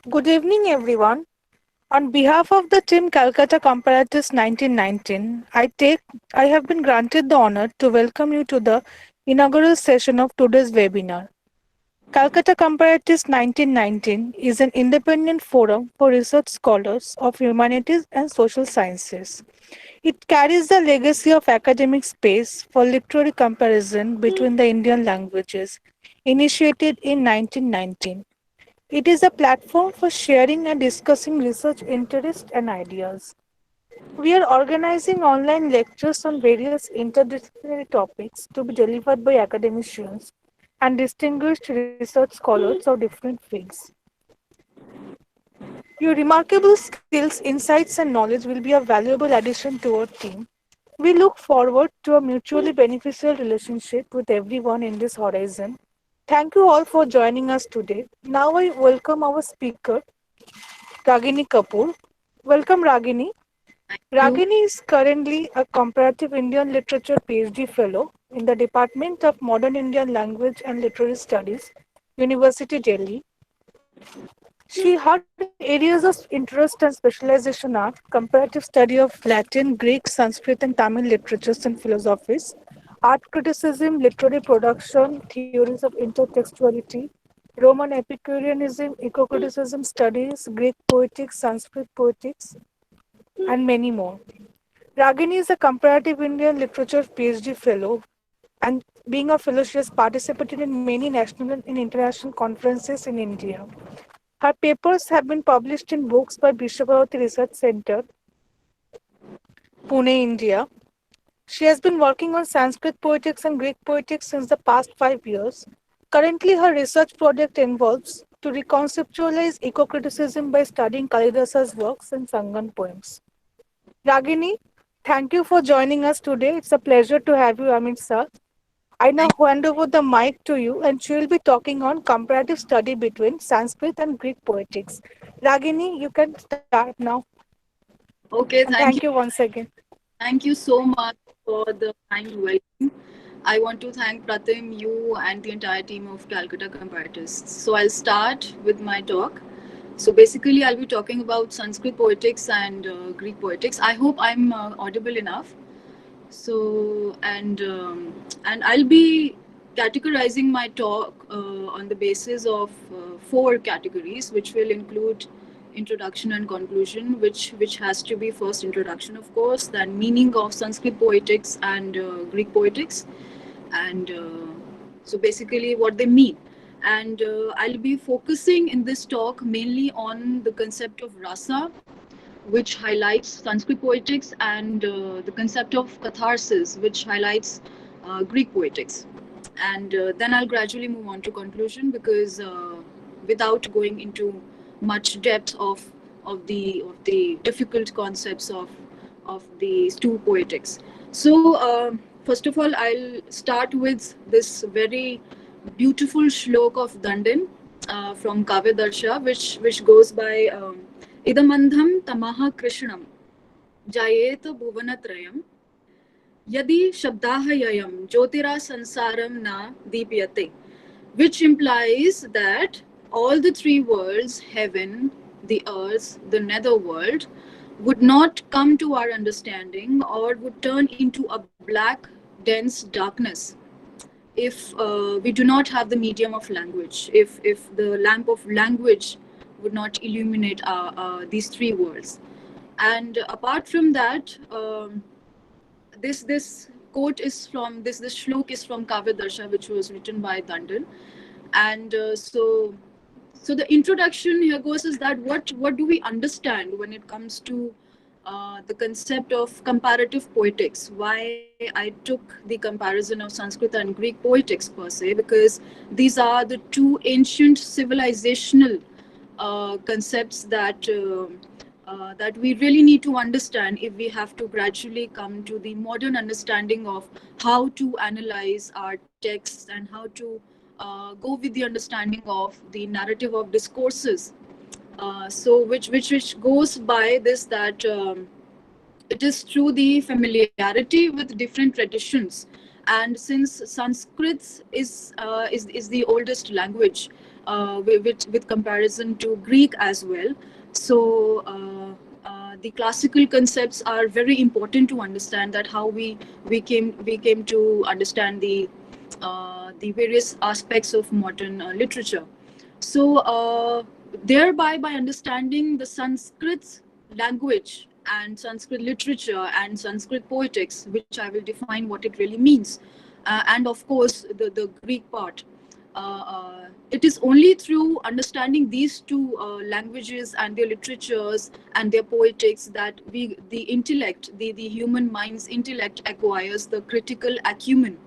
Good evening, everyone. On behalf of the team Calcutta Comparators 1919, I have been granted the honor to welcome you to the inaugural session of today's webinar. Calcutta Comparators 1919 is an independent forum for research scholars of humanities and social sciences. It carries the legacy of academic space for literary comparison between the Indian languages, initiated in 1919. It is a platform for sharing and discussing research interests and ideas. We are organizing online lectures on various interdisciplinary topics to be delivered by academicians and distinguished research scholars of different fields. Your remarkable skills, insights, and knowledge will be a valuable addition to our team. We look forward to a mutually beneficial relationship with everyone in this horizon. Thank you all for joining us today. Now I welcome our speaker, Ragini Kapoor. Welcome, Ragini. Thank you. Ragini is currently a comparative Indian literature PhD fellow in the Department of Modern Indian Language and Literary Studies, University Delhi. Her areas of interest and specialization are comparative study of Latin, Greek, Sanskrit, and Tamil literatures and philosophies, art criticism, literary production, theories of intertextuality, Roman Epicureanism, eco-criticism studies, Greek poetics, Sanskrit poetics, and many more. Ragini is a comparative Indian literature PhD fellow, and being a fellow, she has participated in many national and international conferences in India. Her papers have been published in books by Bishwabhavati Research Center, Pune, India. She has been working on Sanskrit poetics and Greek poetics since the past 5 years. Currently, her research project involves to reconceptualize eco-criticism by studying Kalidasa's works and Sangan poems. Ragini, thank you for joining us today. It's a pleasure to have you, Amit sir. I now Thank, hand over the mic to you, and she will be talking on comparative study between Sanskrit and Greek poetics. Ragini, you can start now. okay, And thank you once again. thank you so much for the kind welcome. I want to thank Pratim, you, and the entire team of Calcutta Comparatists. So I'll start with my talk. So basically, I'll be talking about Sanskrit poetics and Greek poetics. I hope I'm audible enough. So I'll be categorizing my talk on the basis of four categories, which will include introduction and conclusion, which has to be first introduction, of course, then meaning of Sanskrit poetics and Greek poetics, and so basically what they mean. And I'll be focusing in this talk mainly on the concept of rasa, which highlights Sanskrit poetics, and the concept of catharsis, which highlights Greek poetics. And then I'll gradually move on to conclusion, because without going into much depth of the difficult concepts of these two poetics. So first of all, I'll start with this very beautiful shlok of Dandin from Kavya Darsha, which goes by Idamandham tamaha krishnam jayet bhuvanatrayam yadi shabdah yayam jyotira sansaram na deepyate, which implies that all the three worlds, heaven, the earth, the netherworld, would not come to our understanding, or would turn into a black, dense darkness if we do not have the medium of language, if the lamp of language would not illuminate these three worlds. And apart from that, this quote is from this shlok is from Kavya Darsha, which was written by Dandan. And so the introduction here goes is that what do we understand when it comes to the concept of comparative poetics? Why I took the comparison of Sanskrit and Greek poetics per se, because these are the two ancient civilizational concepts that we really need to understand if we have to gradually come to the modern understanding of how to analyze our texts, and how to go with the understanding of the narrative of discourses. So which goes by this, that it is through the familiarity with different traditions. And since Sanskrit is the oldest language, with comparison to Greek as well. So the classical concepts are very important to understand, that how we came to understand the various aspects of modern literature. So thereby, by understanding the Sanskrit language and Sanskrit literature and Sanskrit poetics, which I will define what it really means, and of course the Greek part. It is only through understanding these two languages and their literatures and their poetics that the intellect, the human mind's intellect acquires the critical acumen,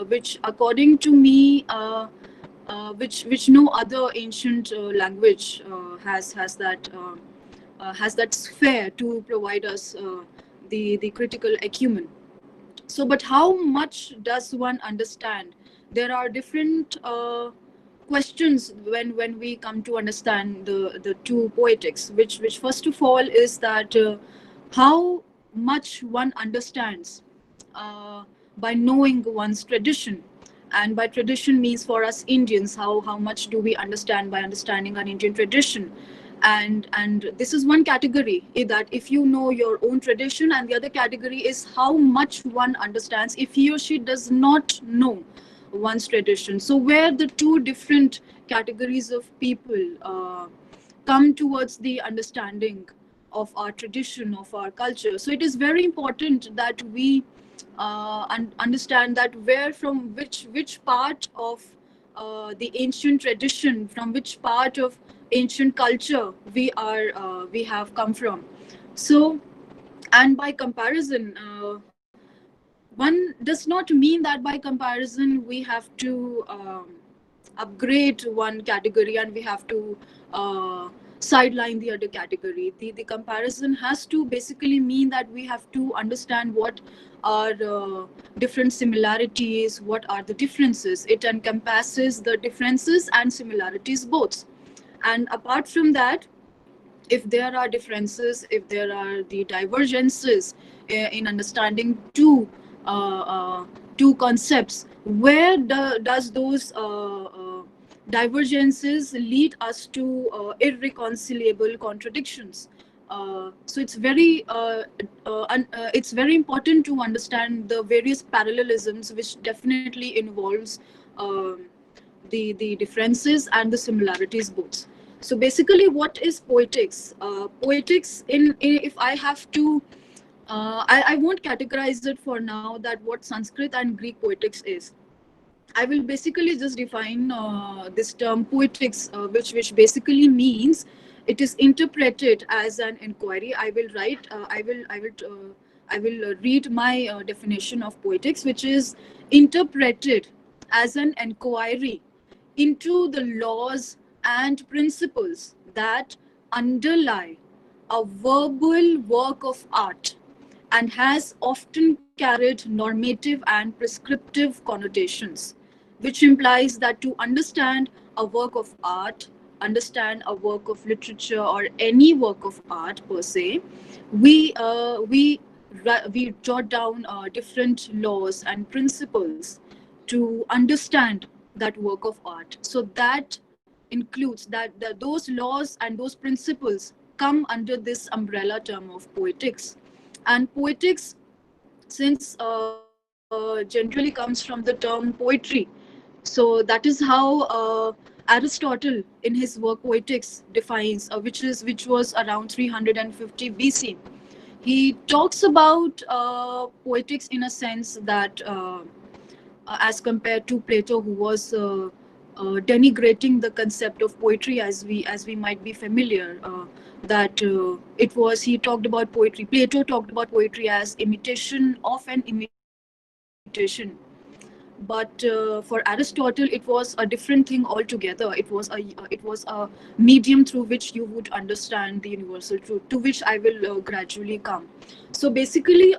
which according to me, which no other ancient language has that sphere to provide us the critical acumen. So, but how much does one understand? There are different questions when we come to understand the two poetics, which first of all is that how much one understands uh, by knowing one's tradition. And by tradition means, for us Indians, how much do we understand by understanding an Indian tradition. And this is one category, that if you know your own tradition, and the other category is how much one understands if he or she does not know one's tradition. So where the two different categories of people come towards the understanding of our tradition, of our culture. So it is very important that we understand that where, from which part of the ancient tradition, from which part of ancient culture we have come from. So, and by comparison, one does not mean that by comparison we have to upgrade one category and we have to sideline the other category. The comparison has to basically mean that we have to understand what are different similarities, what are the differences. It encompasses the differences and similarities both. And apart from that, if there are differences, if there are the divergences in understanding two concepts, where does those divergences lead us to irreconcilable contradictions? It's very important to understand the various parallelisms, which definitely involves the differences and the similarities both. So basically, what is poetics? Poetics, in if I have to, I won't categorize it for now, that what Sanskrit and Greek poetics is. I will basically just define this term poetics, which basically means it is interpreted as an inquiry. I will write. I will read my definition of poetics, which is interpreted as an inquiry into the laws and principles that underlie a verbal work of art, and has often carried normative and prescriptive connotations, which implies that to understand a work of art, understand a work of literature, or any work of art per se, we uh, we we jot down different laws and principles to understand that work of art. So that includes that those laws and those principles come under this umbrella term of poetics. And poetics, since generally comes from the term poetry, so that is how Aristotle in his work Poetics defines, which was around 350 BC. He talks about poetics in a sense that, as compared to Plato, who was denigrating the concept of poetry, as we might be familiar, that it was, he talked about poetry. Plato talked about poetry as imitation of an imitation. But for Aristotle, it was a different thing altogether. It was a medium through which you would understand the universal truth, to which I will gradually come. So basically,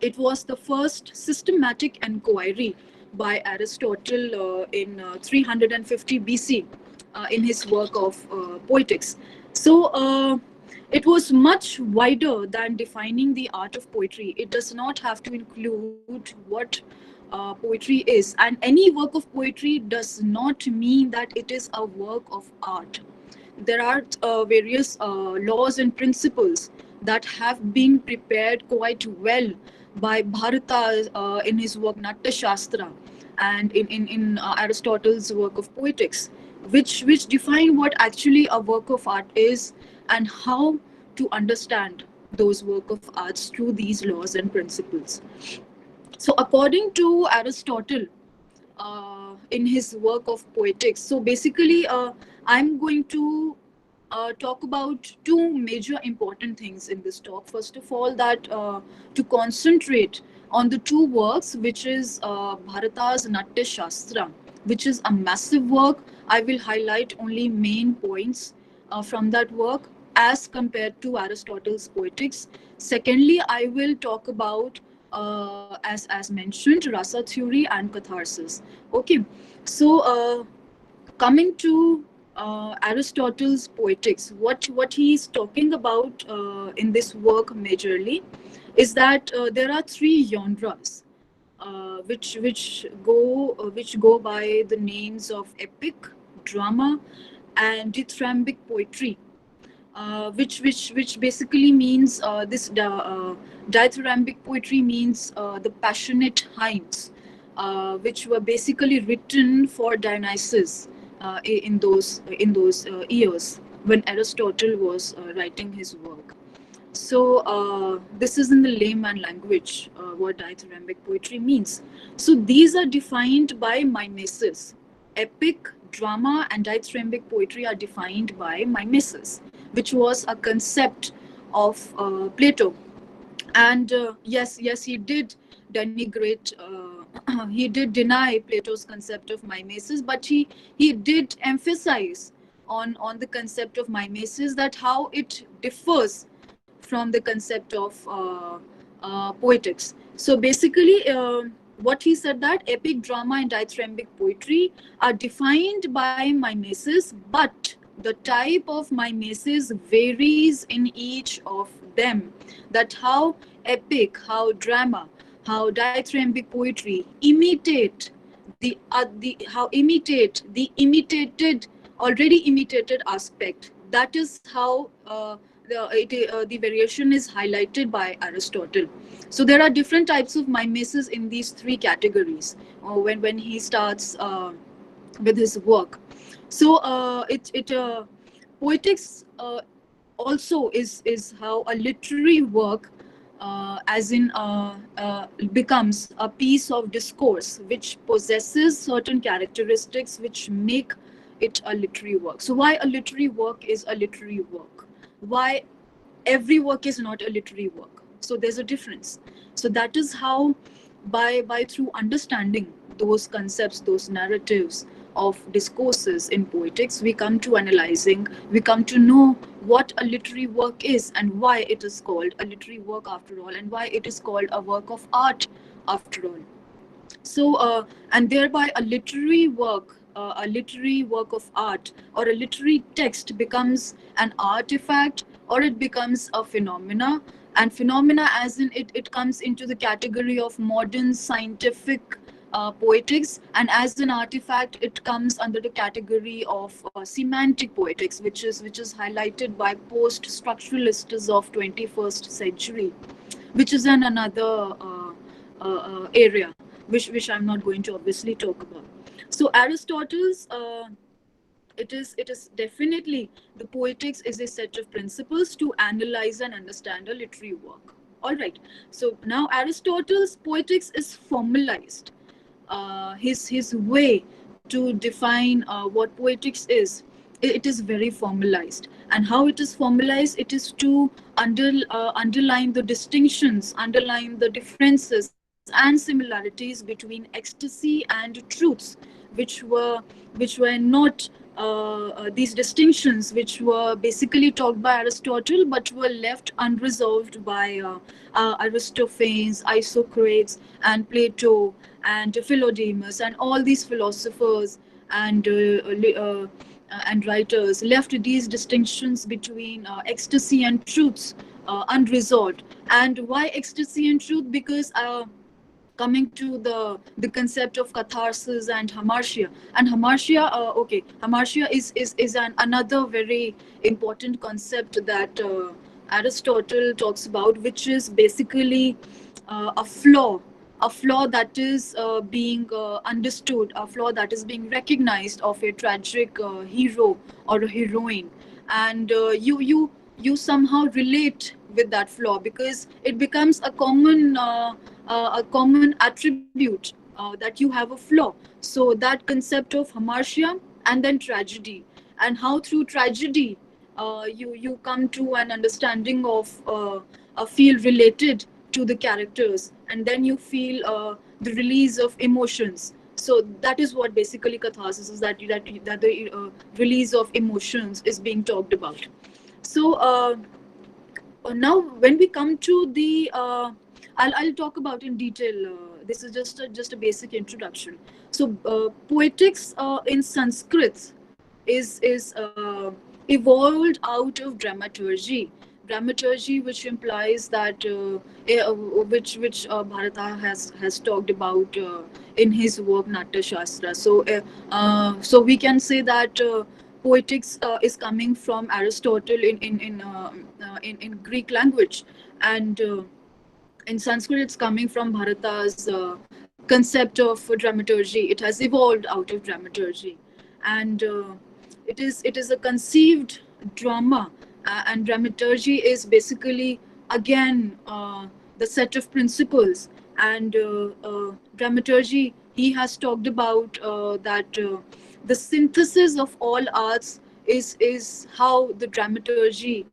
it was the first systematic inquiry by Aristotle in 350 BC in his work of Poetics. So it was much wider than defining the art of poetry. It does not have to include what poetry is. And any work of poetry does not mean that it is a work of art. There are various laws and principles that have been prepared quite well by Bharata in his work Natya Shastra, and in Aristotle's work of Poetics, which define what actually a work of art is and how to understand those work of arts through these laws and principles. So according to Aristotle, in his work of Poetics, so basically I'm going to talk about two major important things in this talk. First of all, that to concentrate on the two works, which is Bharata's Natya Shastra, which is a massive work. I will highlight only main points from that work as compared to Aristotle's Poetics. Secondly, I will talk about, as mentioned, rasa theory and catharsis. Okay, so coming to Aristotle's Poetics, what he is talking about in this work majorly is that there are three genres which go by the names of epic, drama, and dithyrambic poetry, which basically means dithyrambic poetry means the passionate hymns, which were basically written for Dionysus in those years when Aristotle was writing his work. So this is in the layman language what dithyrambic poetry means. So these are defined by mimesis. Epic, drama, and dithyrambic poetry are defined by mimesis, which was a concept of Plato. And yes, he did denigrate. He did deny Plato's concept of mimesis, but he did emphasize on the concept of mimesis, that how it differs from the concept of poetics. So basically, what he said, that epic, drama, and dithyrambic poetry are defined by mimesis, but the type of mimesis varies in each of them. That how epic, how drama, how dithyrambic poetry imitate the how imitate the imitated, already imitated aspect. That is how the variation is highlighted by Aristotle. So there are different types of mimesis in these three categories when he starts with his work. So poetics also is how a literary work, as in becomes a piece of discourse which possesses certain characteristics which make it a literary work. So why a literary work is a literary work? Why every work is not a literary work? So there's a difference. So that is how, by through understanding those concepts, those narratives of discourses in poetics, we come to analyzing, we come to know what a literary work is and why it is called a literary work after all, and why it is called a work of art after all. So and thereby a literary work of art or a literary text becomes an artifact, or it becomes a phenomena. And phenomena, as in it comes into the category of modern scientific poetics, and as an artifact it comes under the category of semantic poetics, which is highlighted by post structuralists of 21st century, which is an another area which I'm not going to obviously talk about. So Aristotle's it is definitely, the poetics is a set of principles to analyze and understand a literary work. All right. So now Aristotle's poetics is formalized. His way to define what poetics is, it is very formalized. And how it is formalized, it is to underline the distinctions, underline the differences and similarities between ecstasy and truths, which were not these distinctions which were basically taught by Aristotle, but were left unresolved by Aristophanes, Isocrates, and Plato, and Philodemus, and all these philosophers and writers left these distinctions between ecstasy and truths unresolved. And why ecstasy and truth? Because coming to the concept of catharsis and hamartia. And hamartia, hamartia is another very important concept that Aristotle talks about, which is basically a flaw that is being understood, a flaw that is being recognized of a tragic hero or a heroine. And you somehow relate with that flaw, because it becomes a common attribute that you have a flaw. So that concept of hamartia, and then tragedy, and how through tragedy you come to an understanding of feel related to the characters, and then you feel the release of emotions. So that is what basically catharsis is, that the release of emotions is being talked about. So now when we come to the I'll talk about in detail. This is just a basic introduction. So poetics in Sanskrit is evolved out of dramaturgy. Dramaturgy, which implies that which Bharata has talked about in his work Natya Shastra. So we can say that poetics is coming from Aristotle in Greek language, and in Sanskrit it's coming from Bharata's concept of dramaturgy. It has evolved out of dramaturgy, and it is a conceived drama, and dramaturgy is basically again the set of principles. And dramaturgy, he has talked about that the synthesis of all arts is how the dramaturgy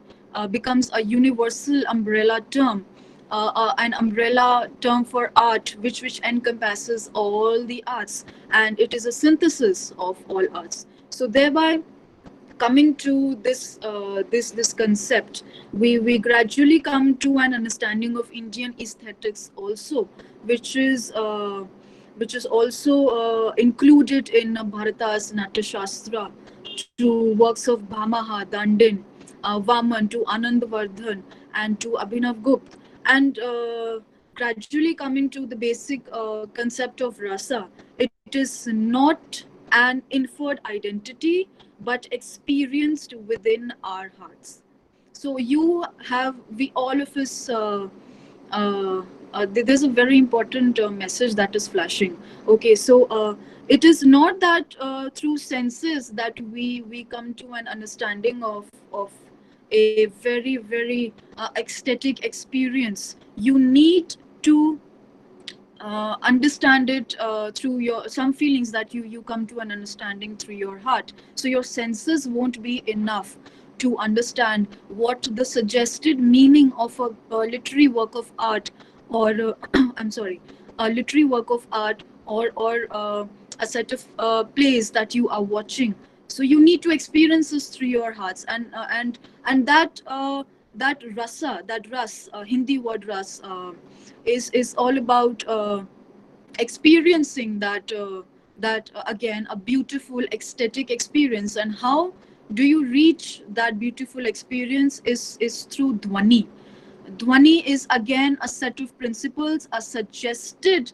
becomes a universal umbrella term, an umbrella term for art, which encompasses all the arts, and it is a synthesis of all arts. So thereby, coming to this concept, we gradually come to an understanding of Indian aesthetics also, which is also included in Bharata's Natya Shastra, to works of Bhamaha, Dandin, Vaman, to Anandavardhan, and to Abhinav Gupta. And gradually coming to the basic concept of rasa, it is not an inferred identity, but experienced within our hearts. So we all of us, there's a very important message that is flashing. Okay, so it is not that through senses that we come to an understanding of a very very ecstatic experience. You need to understand it through your some feelings, that you come to an understanding through your heart. So your senses won't be enough to understand what the suggested meaning of a literary work of art, or I'm sorry, a literary work of art, or a set of plays that you are watching. So you need to experience this through your hearts. And that rasa, that ras, Hindi word ras, is all about experiencing that again, a beautiful ecstatic experience. And how do you reach that beautiful experience is through dhwani. Dhwani is again a set of principles, a suggested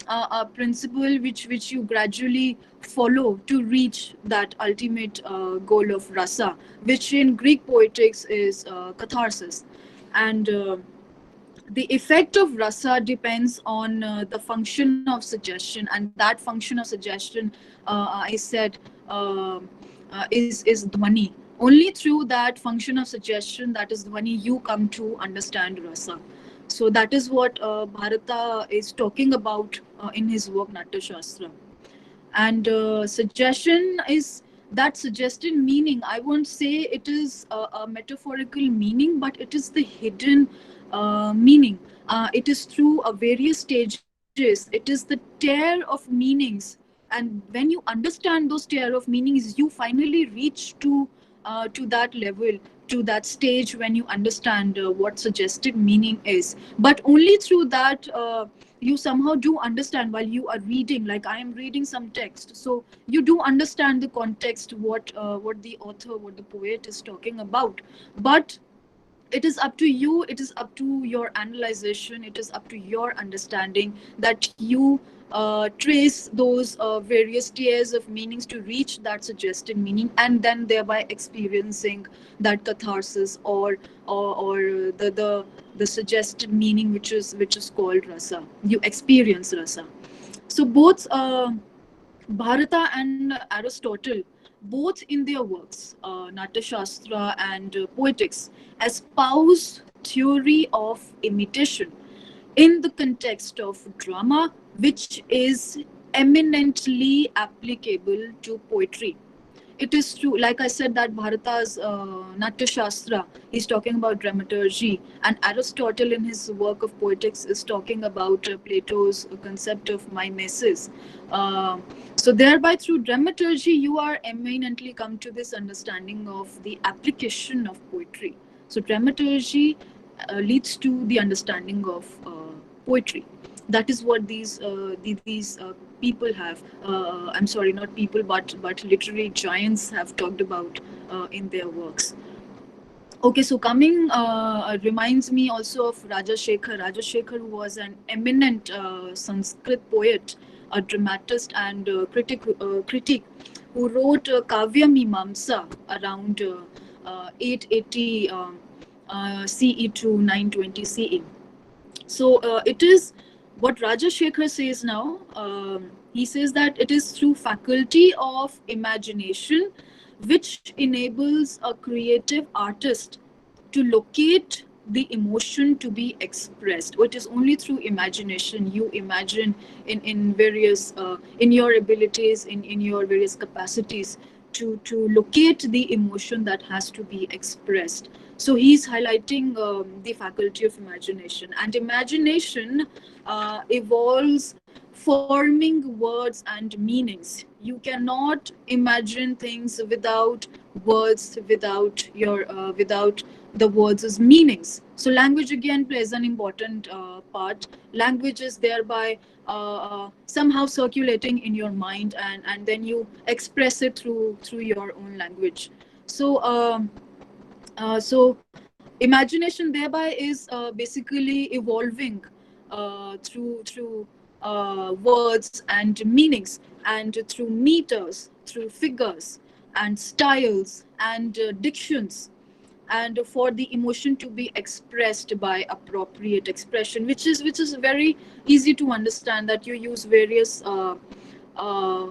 a principle which you gradually follow to reach that ultimate goal of rasa, which in Greek poetics is catharsis. And the effect of rasa depends on the function of suggestion, and that function of suggestion, I said, is dhwani. Only through that function of suggestion, that is dhwani, you come to understand rasa. So that is what Bharata is talking about in his work Natya Shastra. And suggestion is that suggested meaning. I won't say it is a metaphorical meaning, but it is the hidden meaning. It is through various stages. It is the tear of meanings, and when you understand those tear of meanings, you finally reach to that level, to that stage when you understand what suggested meaning is. But only through that you somehow do understand while you are reading. Like I am reading some text, so you do understand the context, what the author, what the poet is talking about. But it is up to you, it is up to your analyzation, it is up to your understanding, that you trace those various tiers of meanings to reach that suggested meaning, and then thereby experiencing that catharsis, or the suggested meaning, which is called rasa. You experience rasa. So both Bharata and Aristotle, both in their works, Natyashastra and Poetics, espouse theory of imitation in the context of drama, which is eminently applicable to poetry. It is true, like I said, that Bharata's Natya Shastra is talking about dramaturgy, and Aristotle in his work of Poetics is talking about Plato's concept of mimesis. Uh, so, thereby, through dramaturgy, you are eminently come to this understanding of the application of poetry. So, dramaturgy leads to the understanding of poetry. That is what these people have. I'm sorry, not people, but literary giants have talked about in their works. Okay, so coming reminds me also of Raja Shekhar. Raja Shekhar, who was an eminent Sanskrit poet, a dramatist, and critic who wrote Kavya Mimamsa around 880 CE to 920 CE. So it is what Raja Shekhar says now. He says that it is through faculty of imagination which enables a creative artist to locate the emotion to be expressed. It is only through imagination. You imagine in various in your abilities, in your various capacities, to locate the emotion that has to be expressed. So he's highlighting the faculty of imagination, and imagination evolves forming words and meanings. You cannot imagine things without words, without the words as meanings. So language again plays an important part. Language is thereby somehow circulating in your mind, and then you express it through your own language. So so imagination thereby is basically evolving through words and meanings, and through meters, through figures and styles and dictions, and for the emotion to be expressed by appropriate expression, which is very easy to understand, that you use various uh, uh,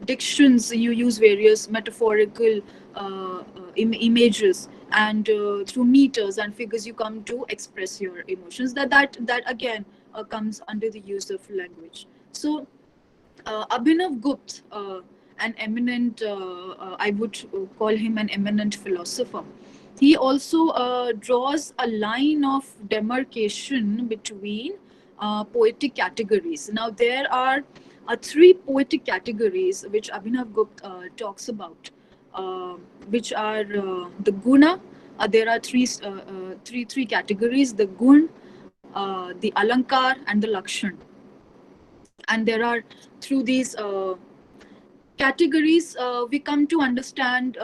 dictions, you use various metaphorical images, and through meters and figures you come to express your emotions. That again comes under the use of language. So Abhinav Gupta, an eminent, I would call him an eminent philosopher. He also draws a line of demarcation between poetic categories. Now, there are three poetic categories which Abhinav Gupta talks about, uh, which are the guna. There are three categories: the gun, the alankar, and the lakshan. And there are, through these categories, we come to understand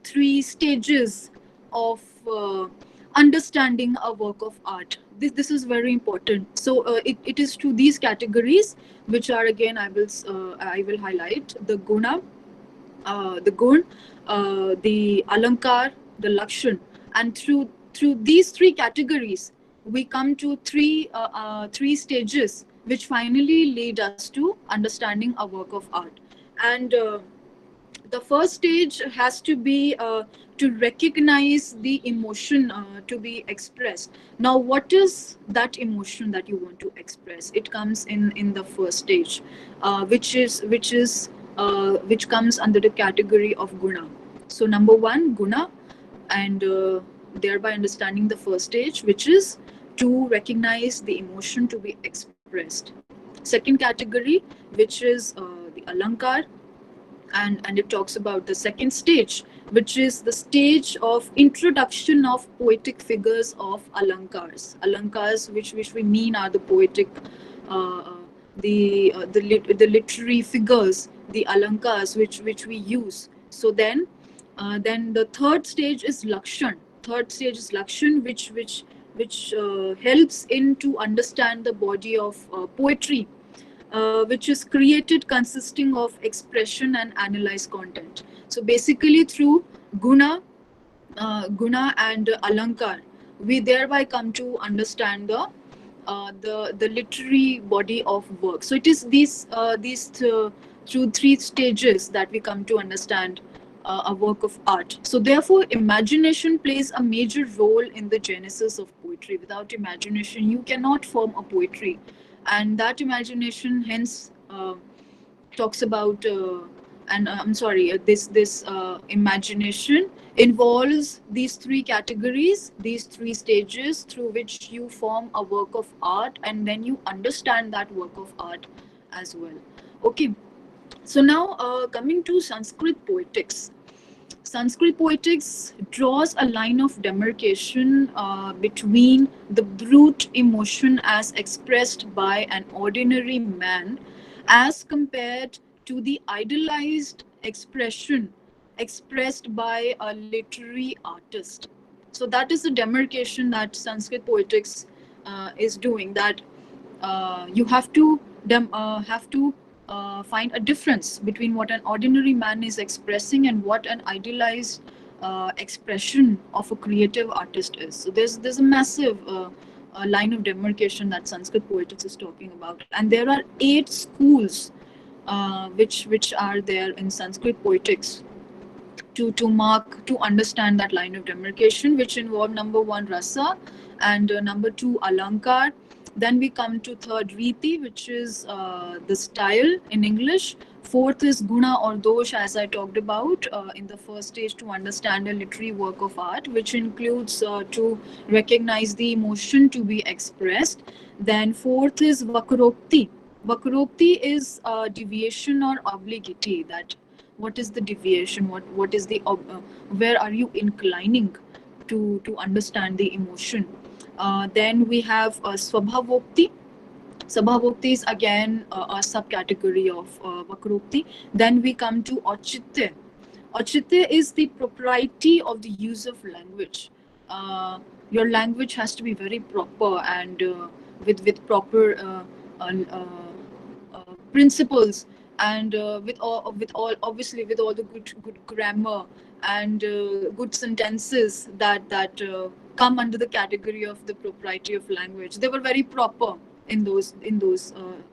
three stages of understanding a work of art. This is very important. So it is to these categories, which are, again, I will highlight: the guna, the gun, the alankar, the lakshan. And through these three categories, we come to three stages, which finally lead us to understanding a work of art. And the first stage has to be to recognize the emotion to be expressed. Now, what is that emotion that you want to express? It comes in the first stage, which comes under the category of guna. So number one, guna, and thereby understanding the first stage, which is to recognize the emotion to be expressed. Second category, which is the alankar, and it talks about the second stage, which is the stage of introduction of poetic figures of alankars, which we mean are the poetic, uh, the literary figures, the alankars, which we use. So then the third stage is lakshan. third stage is Lakshan, which helps in to understand the body of poetry, which is created consisting of expression and analyze content. So basically, through guna, guna and alankar, we thereby come to understand the literary body of work. So it is through three stages that we come to understand a work of art. So therefore, imagination plays a major role in the genesis of poetry. Without imagination, you cannot form a poetry, and that imagination hence talks about and I'm sorry, this imagination involves these three categories, these three stages through which you form a work of art, and then you understand that work of art as well. Okay, so now coming to Sanskrit poetics. Sanskrit poetics draws a line of demarcation between the brute emotion as expressed by an ordinary man as compared to the idealized expression expressed by a literary artist. So that is the demarcation that Sanskrit poetics is doing. That you have to find a difference between what an ordinary man is expressing and what an idealized expression of a creative artist is. So there's a massive line of demarcation that Sanskrit poetics is talking about, and there are 8 schools which are there in Sanskrit poetics to understand that line of demarcation, which involve number one rasa and number two alankar. Then we come to third riti, which is the style in English. Fourth is guna or dosh, as I talked about in the first stage, to understand a literary work of art, which includes to recognize the emotion to be expressed. Then fourth is vakaropti. Vakaropti is deviation or obliquity. That what is the deviation? What is the where are you inclining to understand the emotion? Then we have Swabhavokti. Swabhavokti is again a subcategory of Vakrokti. Then we come to Auchitya. Auchitya is the propriety of the use of language. Your language has to be very proper and with proper principles, and with all obviously with all the good grammar and good sentences that come under the category of the propriety of language. They were very proper in those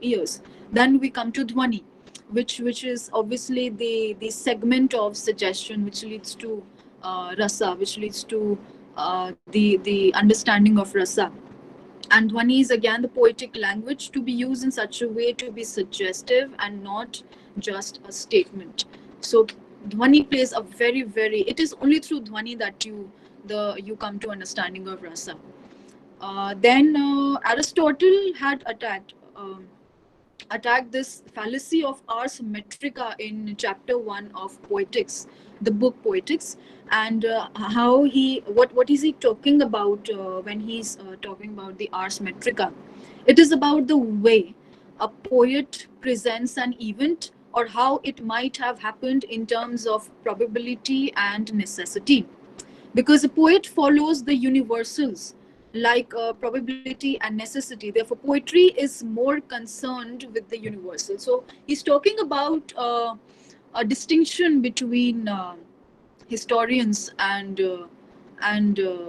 years. Then we come to Dhwani, which is obviously the segment of suggestion which leads to rasa, which leads to the understanding of rasa. And Dhwani is again the poetic language to be used in such a way to be suggestive and not just a statement. So Dhwani plays a very, it is only through Dhwani that you come to understanding of rasa. Then Aristotle had attacked this fallacy of ars metrica in chapter 1 of Poetics, the book Poetics, and how what is he talking about when he's talking about the ars metrica. It is about the way a poet presents an event, or how it might have happened in terms of probability and necessity, because a poet follows the universals like probability and necessity. Therefore poetry is more concerned with the universal. So he's talking about a distinction between historians and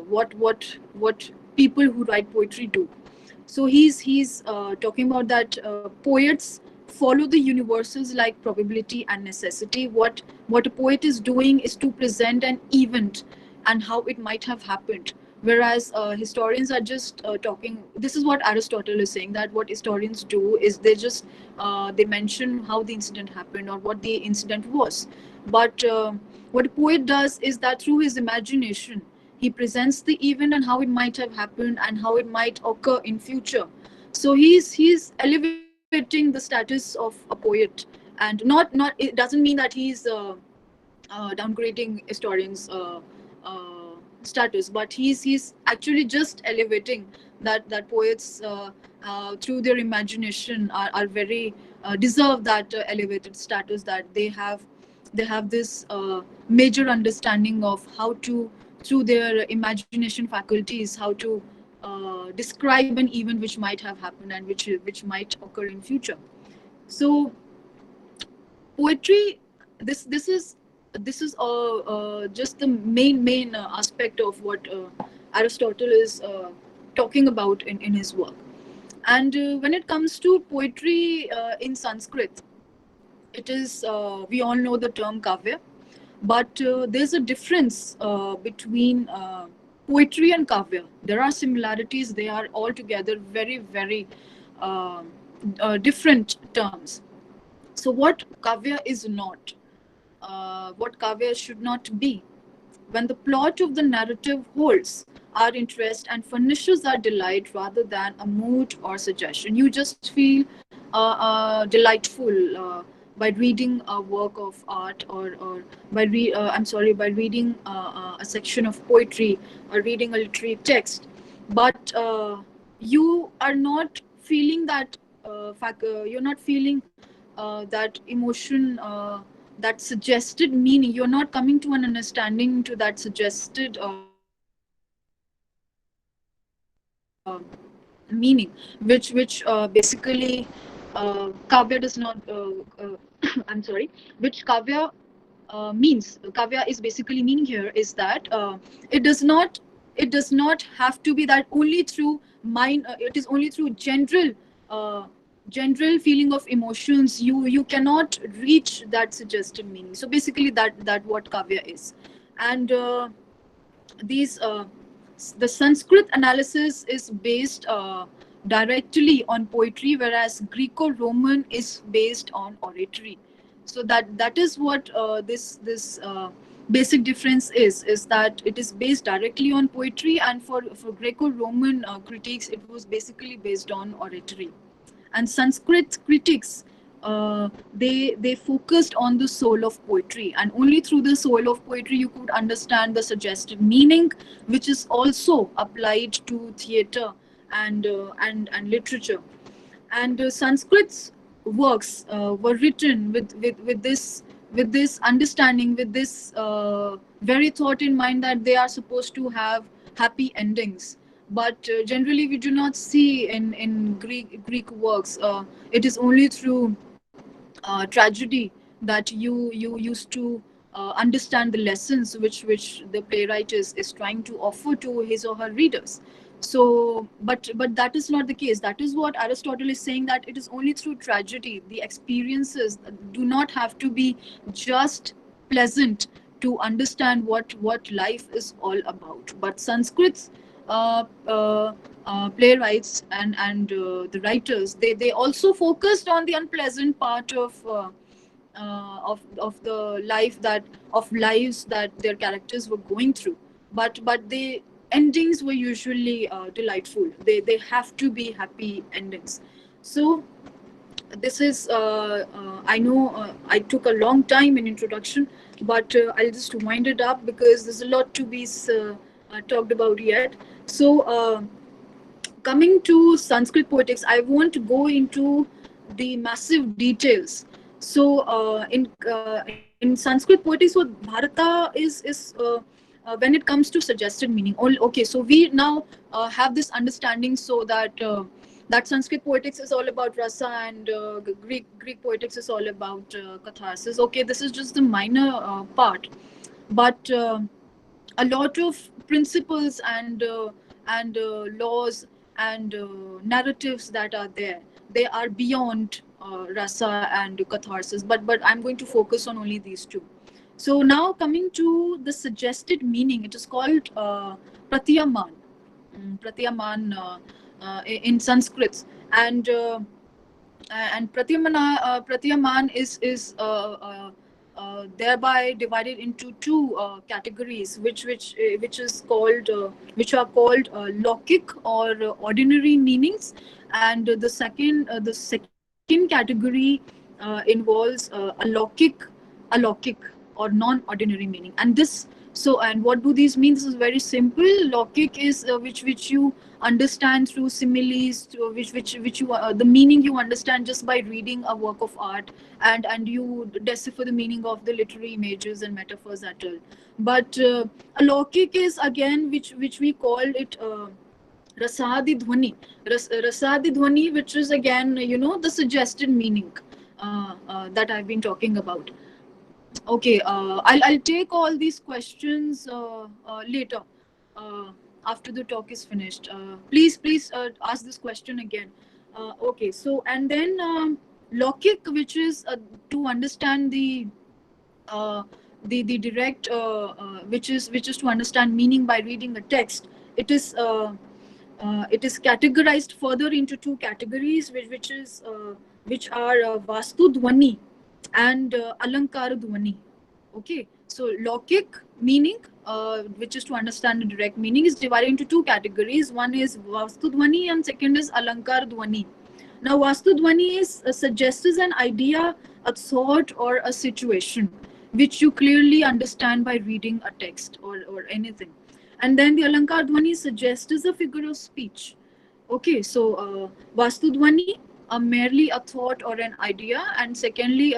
what people who write poetry do. So he's talking about that poets follow the universals like probability and necessity. What a poet is doing is to present an event and how it might have happened, whereas historians are just talking. This is what Aristotle is saying, that what historians do is they just they mention how the incident happened or what the incident was. But what a poet does is that through his imagination he presents the event and how it might have happened and how it might occur in future. So he's elevating the status of a poet, and not it doesn't mean that he's downgrading historians status, but he's actually just elevating that poets through their imagination are very deserve that elevated status, that they have this major understanding of how to through their imagination faculties how to describe an event which might have happened and which might occur in future. So poetry, this is just the main aspect of what Aristotle is talking about in his work. And when it comes to poetry in Sanskrit, it is we all know the term kavya, but there's a difference between poetry and kavya. There are similarities, they are altogether very uh, different terms. So what kavya is not, what kavya should not be, when the plot of the narrative holds our interest and furnishes our delight rather than a mood or suggestion. You just feel delightful by reading a work of art, or by reading a section of poetry or reading a literary text, but you are not feeling that you're not feeling that emotion, that suggested meaning. You're not coming to an understanding to that suggested meaning, which basically kavya does not I'm sorry, which kavya means. Kavya is basically meaning here is that it does not, it does not have to be that only through mind, it is only through uh, general feeling of emotions you cannot reach that suggested meaning. So basically that what kavya is. And these the Sanskrit analysis is based directly on poetry, whereas Greco-Roman is based on oratory. So that is what this basic difference is that it is based directly on poetry, and for Greco-Roman critiques, it was basically based on oratory. And Sanskrit critics, they focused on the soul of poetry, and only through the soul of poetry you could understand the suggested meaning, which is also applied to theater and literature. And Sanskrit's works were written with this understanding, with this very thought in mind that they are supposed to have happy endings. But generally we do not see in Greek works. It is only through tragedy that you used to understand the lessons which the playwright is trying to offer to his or her readers. So but that is not the case. That is what Aristotle is saying, that it is only through tragedy the experiences do not have to be just pleasant to understand what life is all about. But Sanskrit's playwrights and the writers, they also focused on the unpleasant part of the life that of lives that their characters were going through. But the endings were usually delightful. They have to be happy endings. So this is I know I took a long time in introduction, but I'll just wind it up because there's a lot to be talked about yet. So coming to Sanskrit poetics, I won't go into the massive details. So in Sanskrit poetics, what Bharata is when it comes to suggested meaning. Okay, so we now have this understanding, so that that Sanskrit poetics is all about rasa, and Greek poetics is all about catharsis. Okay, this is just the minor part, but a lot of principles and laws and narratives that are there, they are beyond rasa and catharsis, but I'm going to focus on only these two. So now coming to the suggested meaning, it is called pratyaman. Pratyaman in Sanskrit. And Pratyaman is thereby divided into two categories, which is called which are called lokic or ordinary meanings, and the second category involves alaukic or non-ordinary meaning. And this So, and what do these mean? This is very simple. Logic is which you understand through similes, through which you the meaning you understand just by reading a work of art, and you decipher the meaning of the literary images and metaphors at all. But a logic is again which we call it. Rasadi Dhwani. Rasadi Dhwani, which is again, the suggested meaning that I've been talking about. Okay, I'll take all these questions later after the talk is finished. Please ask this question again. Okay, so and then logic, which is to understand uh, the direct, which is to understand meaning by reading the text. It is it is categorized further into two categories, which are Vastu Dhwani and Alankar Dhwani. Okay, so logic meaning, which is to understand the direct meaning, is divided into two categories. One is Vastu Dhwani and second is Alankar Dhwani. Now, Vastu Dhwani is suggests an idea, a thought, or a situation which you clearly understand by reading a text or anything. And then the Alankar Dhwani suggests a figure of speech. Okay, so Vastu Dhwani, merely a thought or an idea, and secondly,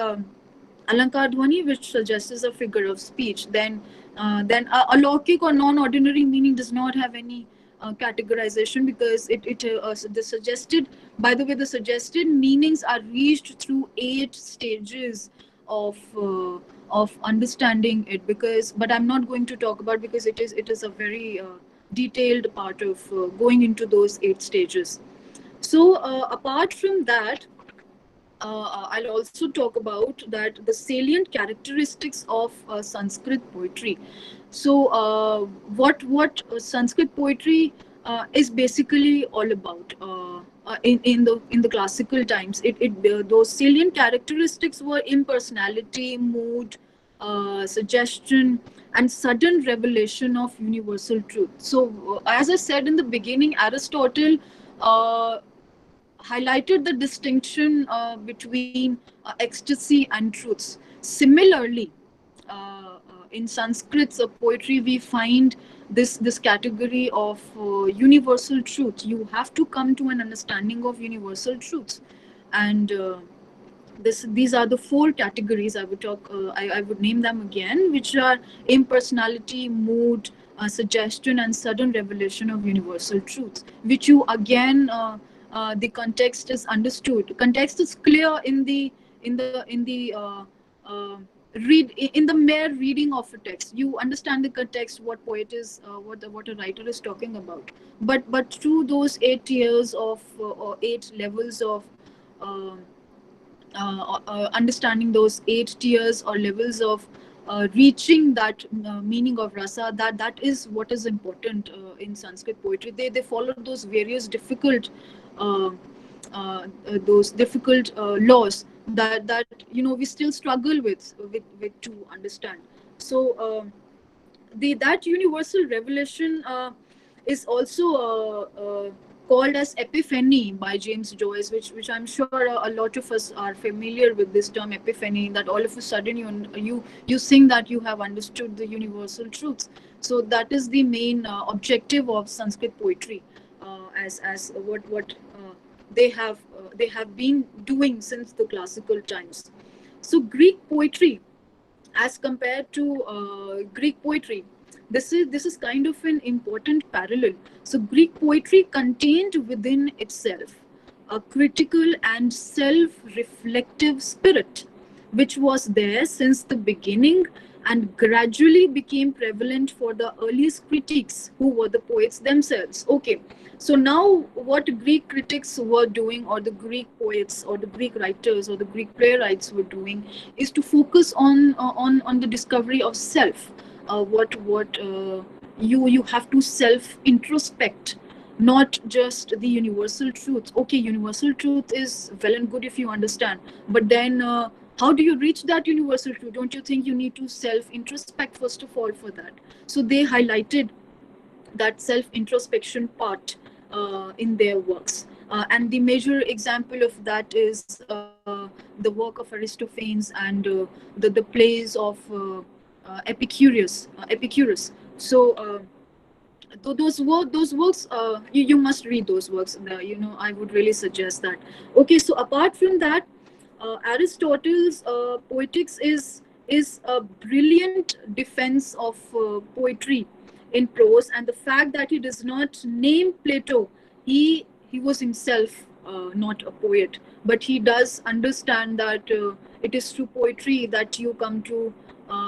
Alankar Dhwani, which suggests a figure of speech. Then alaukic or non-ordinary meaning does not have any categorization, because the suggested, by the way, the suggested meanings are reached through 8 stages of uh, of understanding it. Because, but I'm not going to talk about, because it is a very detailed part of going into those 8 stages. So apart from that, I'll also talk about that the salient characteristics of Sanskrit poetry. So, what Sanskrit poetry is basically all about in the classical times. Those salient characteristics were impersonality, mood, suggestion, and sudden revelation of universal truth. So, as I said in the beginning, Aristotle Uh, highlighted the distinction between ecstasy and truths. Similarly, in Sanskrit poetry, we find this category of universal truth. You have to come to an understanding of universal truths, and these are the 4 categories I would talk. I would name them again, which are impersonality, mood, suggestion, and sudden revelation of universal truths. Which you again, the context is understood. Context is clear in the in the mere reading of a text. You understand the context, what poet is, what a writer is talking about. But through those 8 tiers of or 8 levels of um understanding those 8 tiers or levels of reaching that meaning of rasa, that is what is important in Sanskrit poetry. They follow those various difficult uh, those difficult laws that we still struggle with to understand. So the that universal revelation is also called as epiphany by James Joyce, which I'm sure a lot of us are familiar with this term epiphany. That all of a sudden you think that you have understood the universal truths. So that is the main objective of Sanskrit poetry, as what they have been doing since the classical times. So Greek poetry, as compared to Greek poetry, this is kind of an important parallel. So Greek poetry contained within itself a critical and self-reflective spirit, which was there since the beginning and gradually became prevalent for the earliest critics, who were the poets themselves. Okay, so now what Greek critics were doing, or the Greek poets, or the Greek writers, or the Greek playwrights were doing, is to focus on the discovery of self. What you have to self introspect, not just the universal truth. Okay, universal truth is well and good if you understand, but then how do you reach that universal truth? Don't you think you need to self introspect first of all for that? So they highlighted that self introspection part in their works. And the major example of that is the work of Aristophanes and the plays of Epicurus. So those works, you must read those works. I would really suggest that. Okay, so apart from that, Aristotle's poetics is a brilliant defense of poetry in prose, and the fact that he does not name Plato, he was himself not a poet, but he does understand that it is through poetry that you come to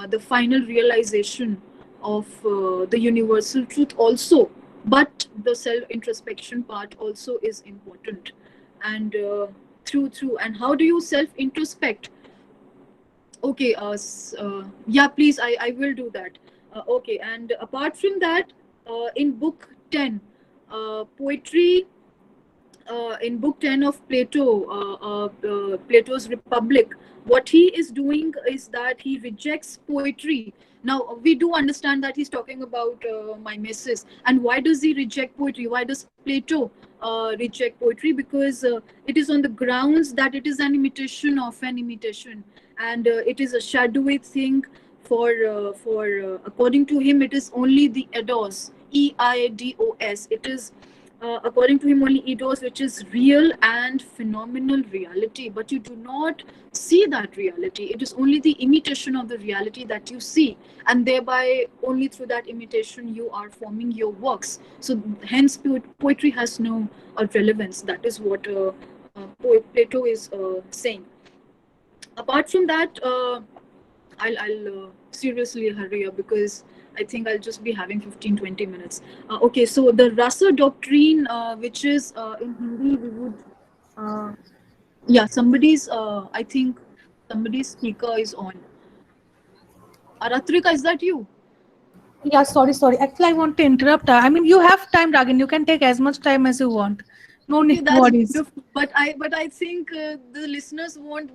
the final realization of the universal truth also. But the self introspection part also is important. And through and how do you self introspect? Okay, yeah, please, I will do that. Okay, and apart from that, in book 10, poetry, in book 10 of Plato, Plato's Republic, what he is doing is that he rejects poetry. Now, we do understand that he's talking about mimesis. And why does he reject poetry? Why does Plato reject poetry? Because it is on the grounds that it is an imitation of an imitation. And it is a shadowy thing according to him, it is only the eidos, eidos. It is according to him, only eidos, which is real and phenomenal reality. But you do not see that reality. It is only the imitation of the reality that you see, and thereby only through that imitation you are forming your works. So hence, poetry has no relevance. That is what Plato is saying. Apart from that, I'll seriously hurry up because I think I'll just be having 15-20 minutes. Okay, so the Rasa doctrine, which is in Hindi, we would, yeah, I think somebody's speaker is on. Aratrika, is that you? Yeah, sorry. Actually, I want to interrupt. I mean, you have time, Ragin. You can take as much time as you want. No need, no That's worries. beautiful. But I think the listeners won't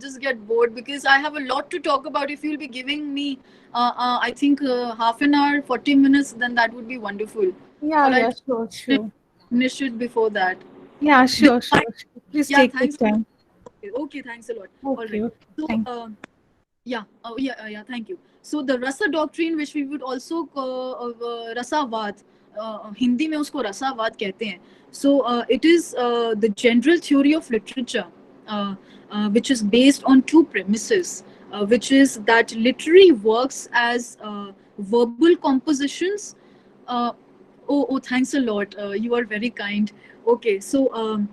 just get bored because I have a lot to talk about. If you'll be giving me, I think half an hour, 40 minutes, then that would be wonderful. Yeah, Or yeah, I'll sure. finish it before that. Yeah, sure. Please Yeah, take your thanks. time. Okay, thanks a lot. All right. Okay. So, Thank yeah, yeah. Thank you. So the Rasa doctrine, which we would also रसावाद, Hindi में उसको रसावाद कहते हैं. So it is the general theory of literature, which is based on two premises, which is that literary works as verbal compositions. Uh, thanks a lot. You are very kind. Okay, so.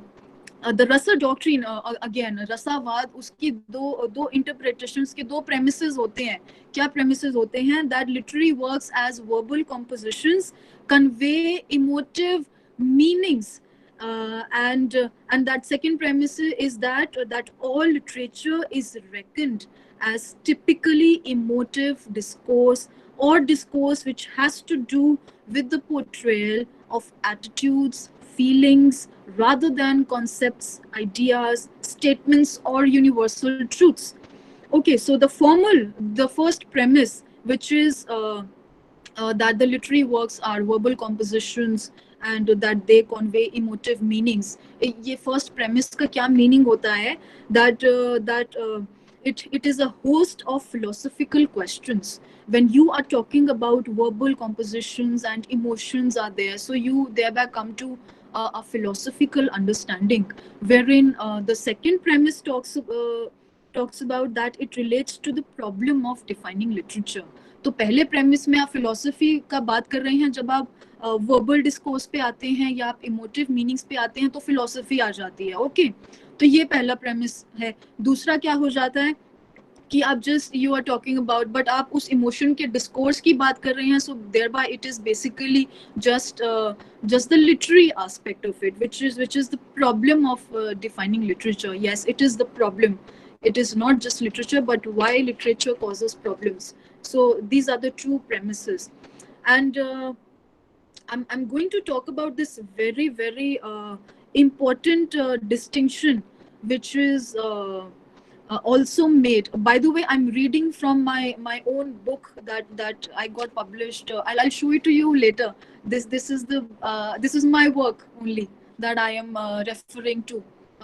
The रसा doctrine, again रसावाद, उसकी दो interpretations के दो premises होते हैं. क्या premises होते हैं? That literary works as verbal compositions convey emotive meanings, and that second premise is that all literature is reckoned as typically emotive discourse, or discourse which has to do with the portrayal of attitudes, feelings, rather than concepts, ideas, statements, or universal truths. Okay, so the first premise, which is that the literary works are verbal compositions and that they convey emotive meanings. ये first premise का क्या meaning होता है? That it is a host of philosophical questions. When you are talking about verbal compositions and emotions are there, so you thereby come to a philosophical understanding, wherein the second premise talks about that it relates to the problem of defining literature. तो पहले premise में आप philosophy का बात कर रहे हैं, जब आप वर्बल डिस्कोर्स पे आते हैं या आप इमोटिव मीनिंग्स पे आते हैं तो फिलोसफी आ जाती है. ओके, तो ये पहला प्रेमिस है. दूसरा क्या हो जाता है कि आप just you are talking about, but आप उस इमोशन के डिस्कोर्स की बात कर रहे हैं, so thereby it is basically just the literary aspect of it, which is the problem of defining literature. Yes, it is the problem. It is not just literature, but why literature causes problems. So these are the two premises. And I'm going to talk about this very, very important distinction, which is also made. By the way, I'm reading from my own book that I got published. I'll show it to you later. This is my work only that I am referring to.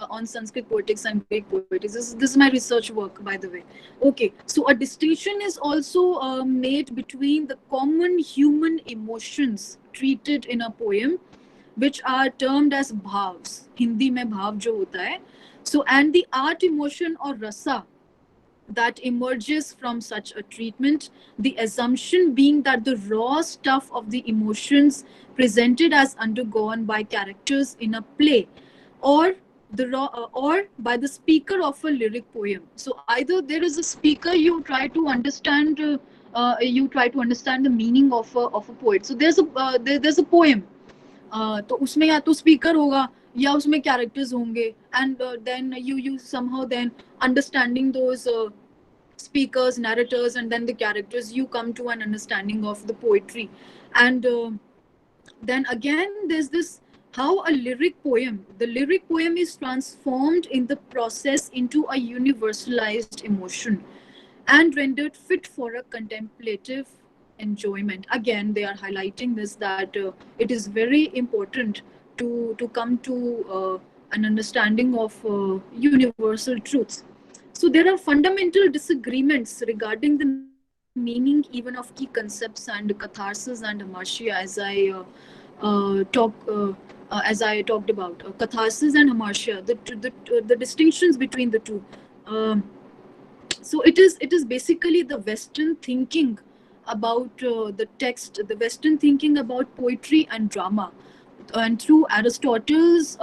on Sanskrit poetics and Greek poetics. This is my research work, by the way. Okay, so a distinction is also made between the common human emotions treated in a poem, which are termed as bhavs. Hindi mein bhav jo hota hai. So, and the art emotion or rasa that emerges from such a treatment, the assumption being that the raw stuff of the emotions presented as undergone by characters in a play or or by the speaker of a lyric poem. So either there is a speaker, you try to understand the meaning of a poet. So there's a poem, तो उसमें या तो speaker होगा या उसमें characters होंगे, and then you somehow then understanding those speakers, narrators, and then the characters, you come to an understanding of the poetry. And then again, there's this how a the lyric poem is transformed in the process into a universalized emotion and rendered fit for a contemplative enjoyment. Again, they are highlighting this, that it is very important to come to an understanding of universal truths. So there are fundamental disagreements regarding the meaning even of key concepts and catharsis and hamartia, as I talked about catharsis and hamartia, the distinctions between the two. Um, so it is basically the Western thinking about the text, the Western thinking about poetry and drama, and through Aristotle's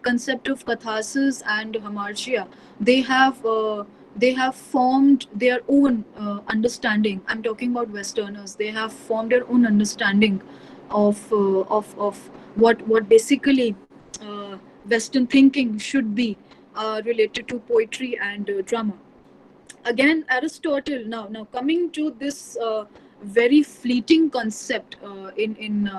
concept of catharsis and hamartia, they have uh, they have formed their own understanding. I'm talking about Westerners. They have formed their own understanding of what basically Western thinking should be related to poetry and drama. Again, Aristotle, now coming to this very fleeting concept in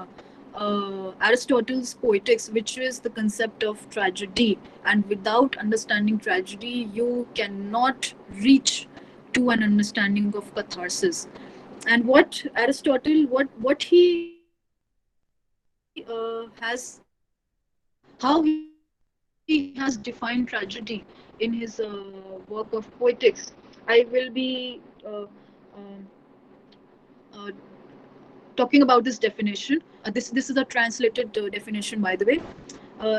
Aristotle's poetics, which is the concept of tragedy. And without understanding tragedy, you cannot reach to an understanding of catharsis. And what Aristotle, what he has, how he has defined tragedy in his work of poetics, I will be um, uh, talking about this definition. This is a translated definition, by the way.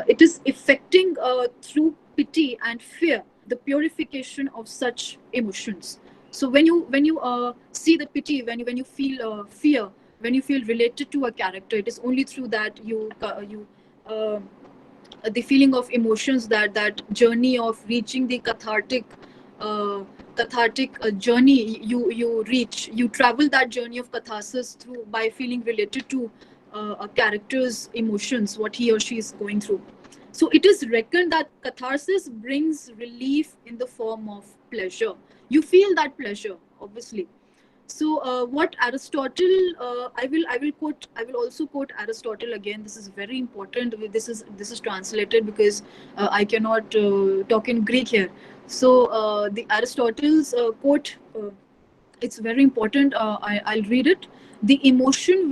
It is affecting through pity and fear the purification of such emotions. So when you see the pity, when you feel fear, when you feel related to a character, it is only through that you uh, the feeling of emotions, that journey of reaching the uh, cathartic journey, you travel that journey of catharsis through by feeling related to a character's emotions, what he or she is going through. So it is reckoned that catharsis brings relief in the form of pleasure. You feel that pleasure, obviously. So what Aristotle, I will also quote Aristotle again. This is very important. This is translated because I cannot talk in Greek here. So the Aristotle's quote, it's very important. I'll read it. The emotion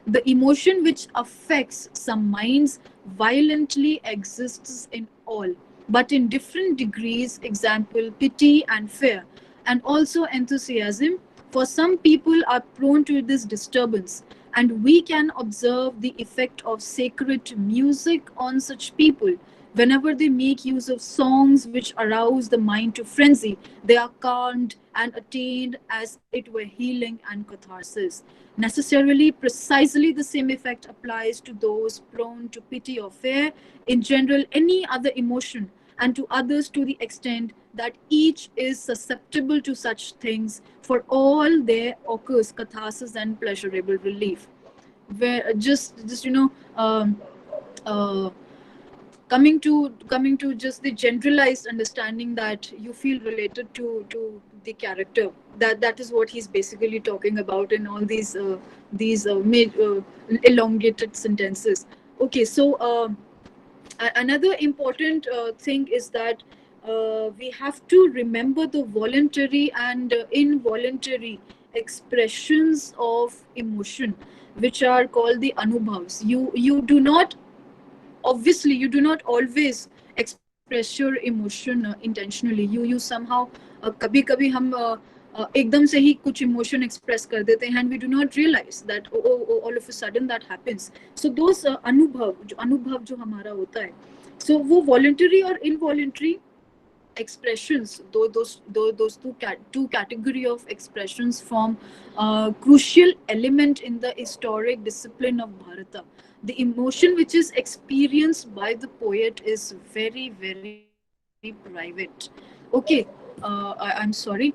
the emotion which affects some minds violently exists in all, but in different degrees. Example, pity and fear, and also enthusiasm. For some people are prone to this disturbance, and we can observe the effect of sacred music on such people. Whenever they make use of songs which arouse the mind to frenzy, they are calmed and attained as it were healing and catharsis. Necessarily, precisely the same effect applies to those prone to pity or fear, in general, any other emotion, and to others to the extent that each is susceptible to such things. For all there occurs catharsis and pleasurable relief. Where just uh, coming to just the generalized understanding that you feel related to the character, that is what he's basically talking about in all these elongated sentences. Okay, so another important thing is that we have to remember the voluntary and involuntary expressions of emotion, which are called the anubhavs. You do not obviously you do not always express your emotion intentionally. You somehow कभी कभी हम एकदम से ही कुछ emotion express कर देते हैं, and we do not realise that all of a sudden that happens. So those अनुभव जो हमारा होता है, so वो voluntary और involuntary expressions, though those two category of expressions form a crucial element in the historic discipline of Bharata. The emotion which is experienced by the poet is very very private. Okay, I'm sorry.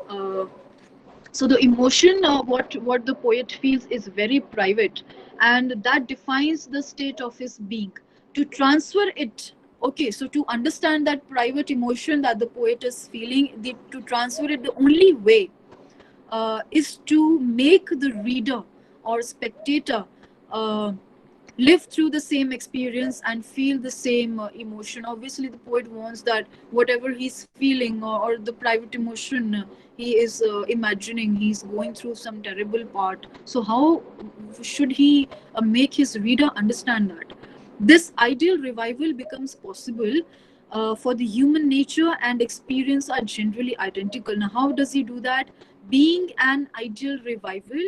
uh, so the emotion, what the poet feels is very private, and that defines the state of his being. To transfer it, okay, so to understand that private emotion that the poet is feeling, to transfer it, the only way is to make the reader or spectator uh, live through the same experience and feel the same emotion. Obviously, the poet wants that whatever he's feeling, or the private emotion he is imagining, he's going through some terrible part. So, how should he make his reader understand that? This ideal revival becomes possible for the human nature and experience are generally identical. Now, how does he do that? Being an ideal revival,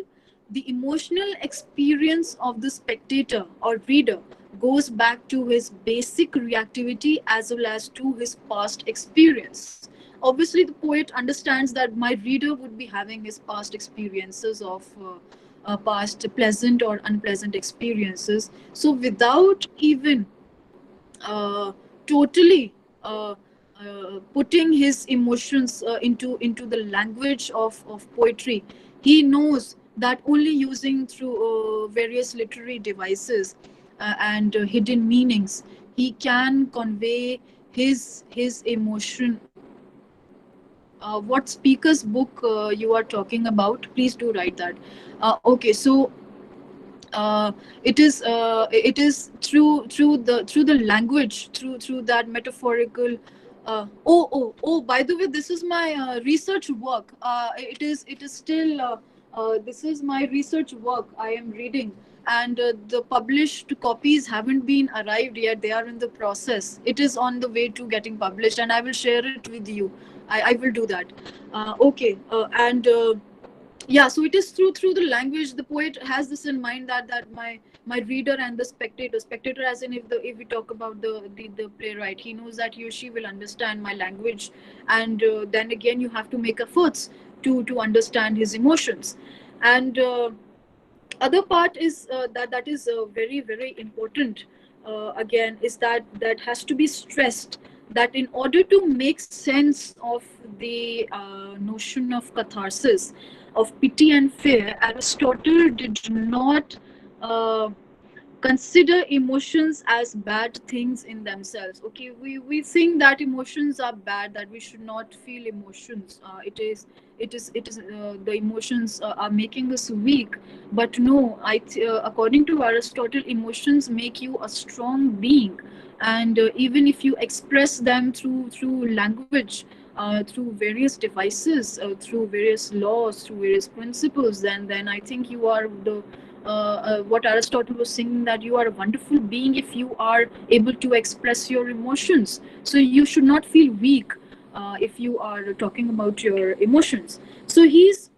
the emotional experience of the spectator or reader goes back to his basic reactivity as well as to his past experience. Obviously, the poet understands that my reader would be having his past experiences of past pleasant or unpleasant experiences. So, without even totally putting his emotions into the language of poetry, he knows that only using through various literary devices and hidden meanings, he can convey his emotion. What speaker's book you are talking about? Please do write that. Okay, so it is through the language, through that metaphorical. By the way, this is my research work. It is still this is my research work I am reading, and the published copies haven't been arrived yet. They are in the process. It is on the way to getting published, and I will share it with you. I will do that. Okay, and yeah, so it is through the language. The poet has this in mind that my reader and the spectator, as in, if we talk about the playwright, he knows that he or she will understand my language, and then again you have to make efforts to understand his emotions. And other part is that is very important, again, is that has to be stressed, that in order to make sense of the notion of catharsis, of pity and fear, Aristotle did not uh, consider emotions as bad things in themselves. Okay, we think that emotions are bad, that we should not feel emotions. It is the emotions are making us weak. But no, according to Aristotle, emotions make you a strong being, and even if you express them through language, through various devices, through various laws, through various principles, then I think you are the what Aristotle was saying, that you are a wonderful being if you are able to express your emotions. So you should not feel weak if you are talking about your emotions. So he's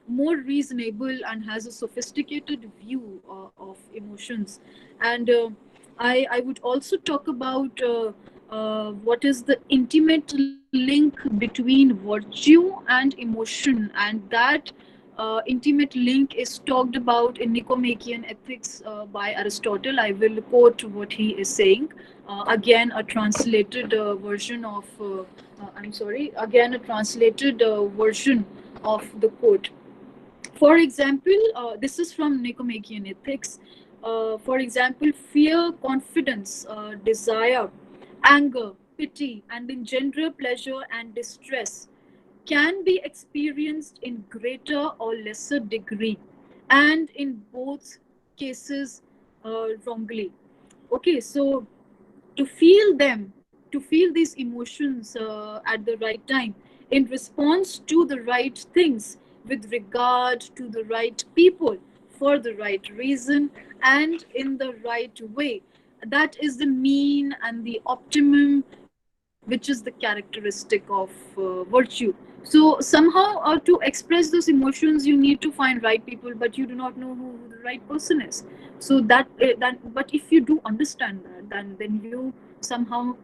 more reasonable and has a sophisticated view of emotions. And I would also talk about what is the intimate link between virtue and emotion, and that intimate link is talked about in Nicomachean Ethics by Aristotle. I will quote what he is saying. Again, a translated version of, I'm sorry, again, a translated version of the quote. For example, this is from Nicomachean Ethics. For example, fear, confidence, desire, anger, pity, and engender pleasure and distress can be experienced in greater or lesser degree, and in both cases wrongly. Okay, so to feel them, to feel these emotions at the right time, in response to the right things, with regard to the right people, for the right reason, and in the right way. that is the mean and the optimum, which is the characteristic of virtue. So somehow, to express those emotions, you need to find right people, but you do not know who the right person is. So but if you do understand that, then you somehow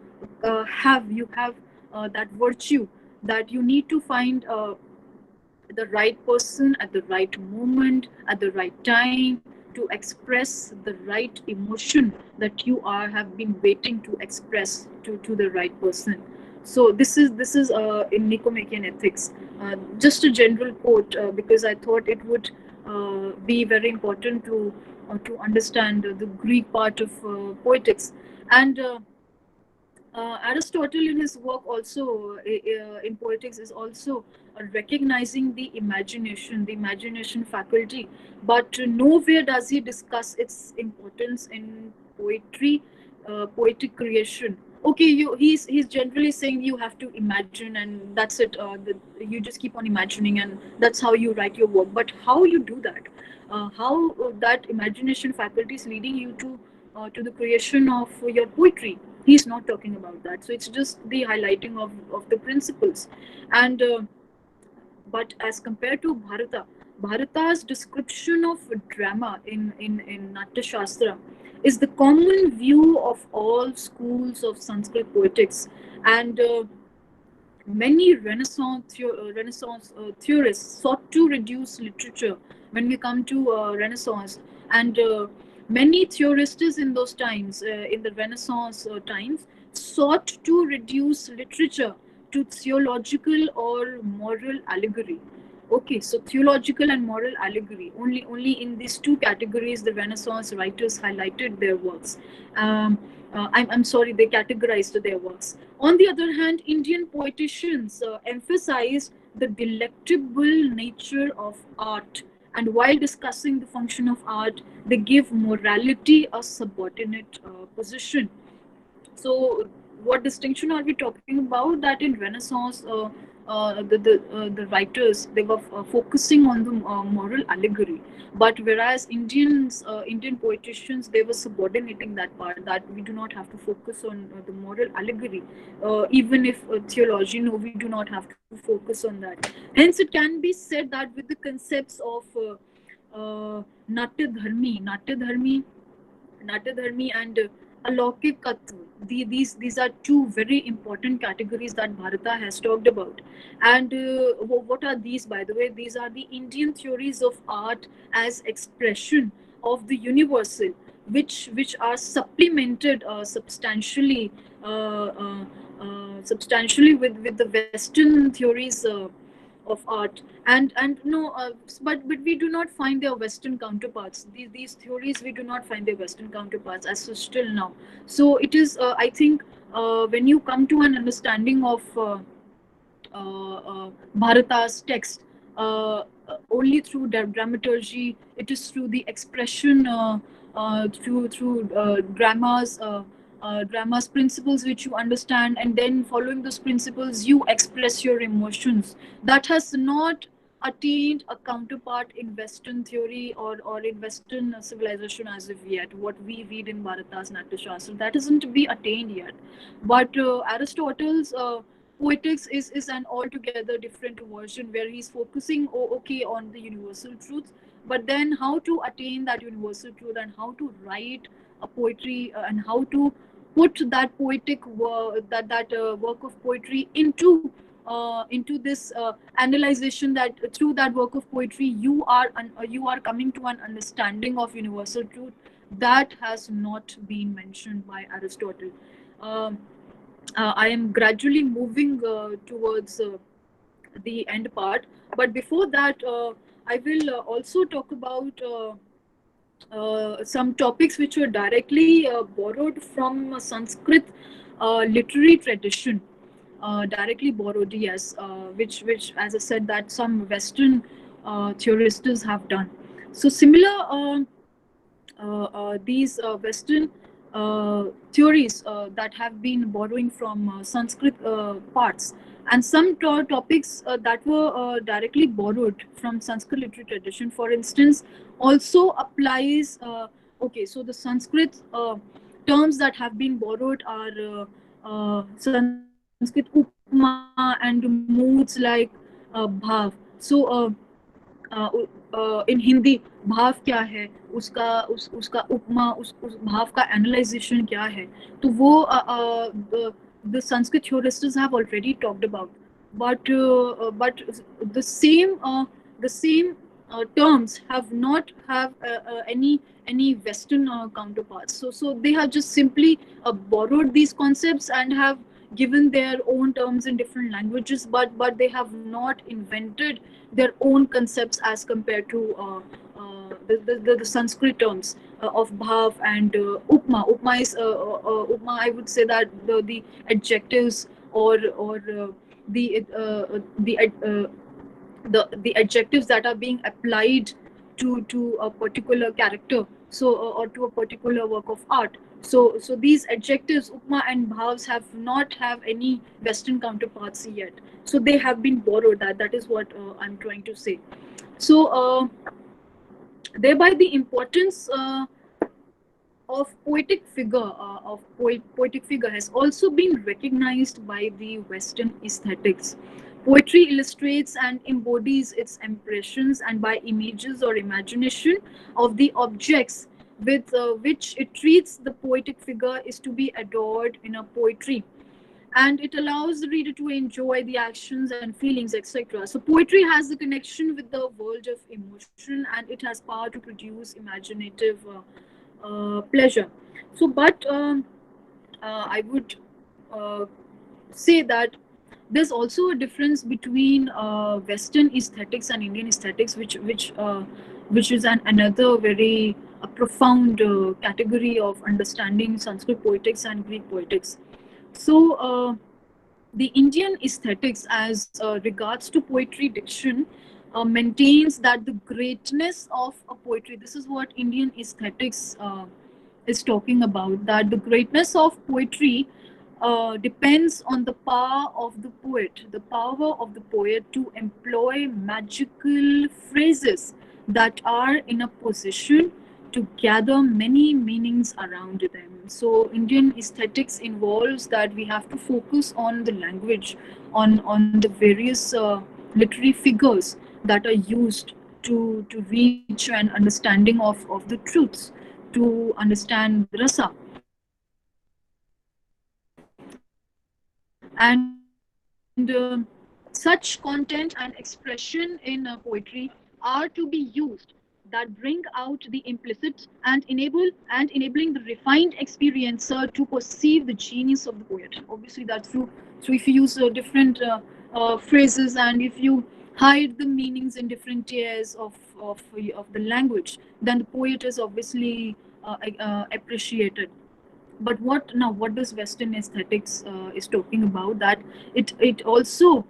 have that virtue, that you need to find the right person at the right moment, at the right time, to express the right emotion that you are have been waiting to express to the right person. So this is in Nicomachean Ethics. Just a general quote, because I thought it would be very important to understand the Greek part of poetics. And Aristotle, in his work, also in poetics, is also recognizing the imagination faculty, but nowhere does he discuss its importance in poetry, poetic creation. Okay, he's generally saying you have to imagine, and that's it. You just keep on imagining, and that's how you write your work. But how you do that? How that imagination faculty is leading you to the creation of your poetry? He's not talking about that. So it's just the highlighting of the principles. And but as compared to Bharata's description of drama in Natya Shastra is the common view of all schools of Sanskrit poetics. And many Renaissance theorists sought to reduce literature when we come to Renaissance. And many theorists in those times, in the Renaissance times, sought to reduce literature to theological or moral allegory. Okay, so theological and moral allegory. Only in these two categories the Renaissance writers highlighted their works. I'm sorry, they categorized their works. On the other hand, Indian poeticians emphasized the delectable nature of art, and while discussing the function of art, they give morality a subordinate position. So what distinction are we talking about? That in Renaissance, the writers, they were focusing on the moral allegory, but whereas Indian poeticians, they were subordinating that part, that we do not have to focus on the moral allegory, even if theology, no, we do not have to focus on that. Hence it can be said that with the concepts of Natya Dharmi and Alaukikatva. These are two very important categories that Bharata has talked about. And what are these, by the way? These are the Indian theories of art as expression of the universal, which are supplemented substantially with the Western theories of art. And no, but we do not find their Western counterparts. These theories, we do not find their Western counterparts as such till now. So it is, I think, when you come to an understanding of Bharata's text, only through dramaturgy, it is through the expression, through drama's principles, which you understand, and then following those principles, you express your emotions. That has not attained a counterpart in Western theory, or in Western civilization as of yet. What we read in Bharata's Natya Shastra, that isn't to be attained yet. But Aristotle's poetics is an altogether different version, where he's focusing, okay, on the universal truths, but then how to attain that universal truth, and how to write a poetry, and how to put that poetic work of poetry into this analyzation, that through that work of poetry you are coming to an understanding of universal truth. That has not been mentioned by Aristotle. um, I am gradually moving towards the end part. But before that, I will also talk about some topics which were directly borrowed from Sanskrit literary tradition. Directly borrowed, yes, which, as I said, that some Western theorists have done. So similar. These Western theories that have been borrowing from Sanskrit parts, and some topics that were directly borrowed from Sanskrit literary tradition, for instance, also applies. Okay, so the Sanskrit terms that have been borrowed are Sanskrit upma and moods like bhav. So in Hindi भाव क्या है, उसका उपमा, उस भाव का analysation क्या है, तो वो the Sanskrit theorists have already talked about. But the same terms have not have any Western counterparts. So they have just simply borrowed these concepts and have given their own terms in different languages, but they have not invented their own concepts as compared to the Sanskrit terms of bhav and upma. Upma. I would say that the adjectives or the adjectives that are being applied to a particular character, so or to a particular work of art. So these adjectives upma and bhavs have not have any Western counterparts yet, so they have been borrowed. That is what I'm trying to say. So thereby the importance of poetic figure has also been recognized by the Western aesthetics. Poetry illustrates and embodies its impressions and by images or imagination of the objects with which it treats the poetic figure is to be adored in a poetry, and it allows the reader to enjoy the actions and feelings, etc. So poetry has the connection with the world of emotion, and it has power to produce imaginative pleasure. So but I would uh, say that there's also a difference between Western aesthetics and Indian aesthetics, which is another very profound category of understanding Sanskrit poetics and Greek poetics. So the Indian aesthetics, as regards to poetry diction, maintains that the greatness of a poetry. This is what Indian aesthetics is talking about. That the greatness of poetry depends on the power of the poet, the power of the poet to employ magical phrases that are in a position to gather many meanings around them. So Indian aesthetics involves that we have to focus on the language, on the various literary figures that are used to reach an understanding of the truths, to understand the rasa. And such content and expression in poetry are to be used that bring out the implicit and enabling the refined experiencer to perceive the genius of the poet. Obviously that's true. So if you use different phrases, and if you hide the meanings in different tiers of the language, then the poet is obviously appreciated. But what does Western aesthetics is talking about? That it also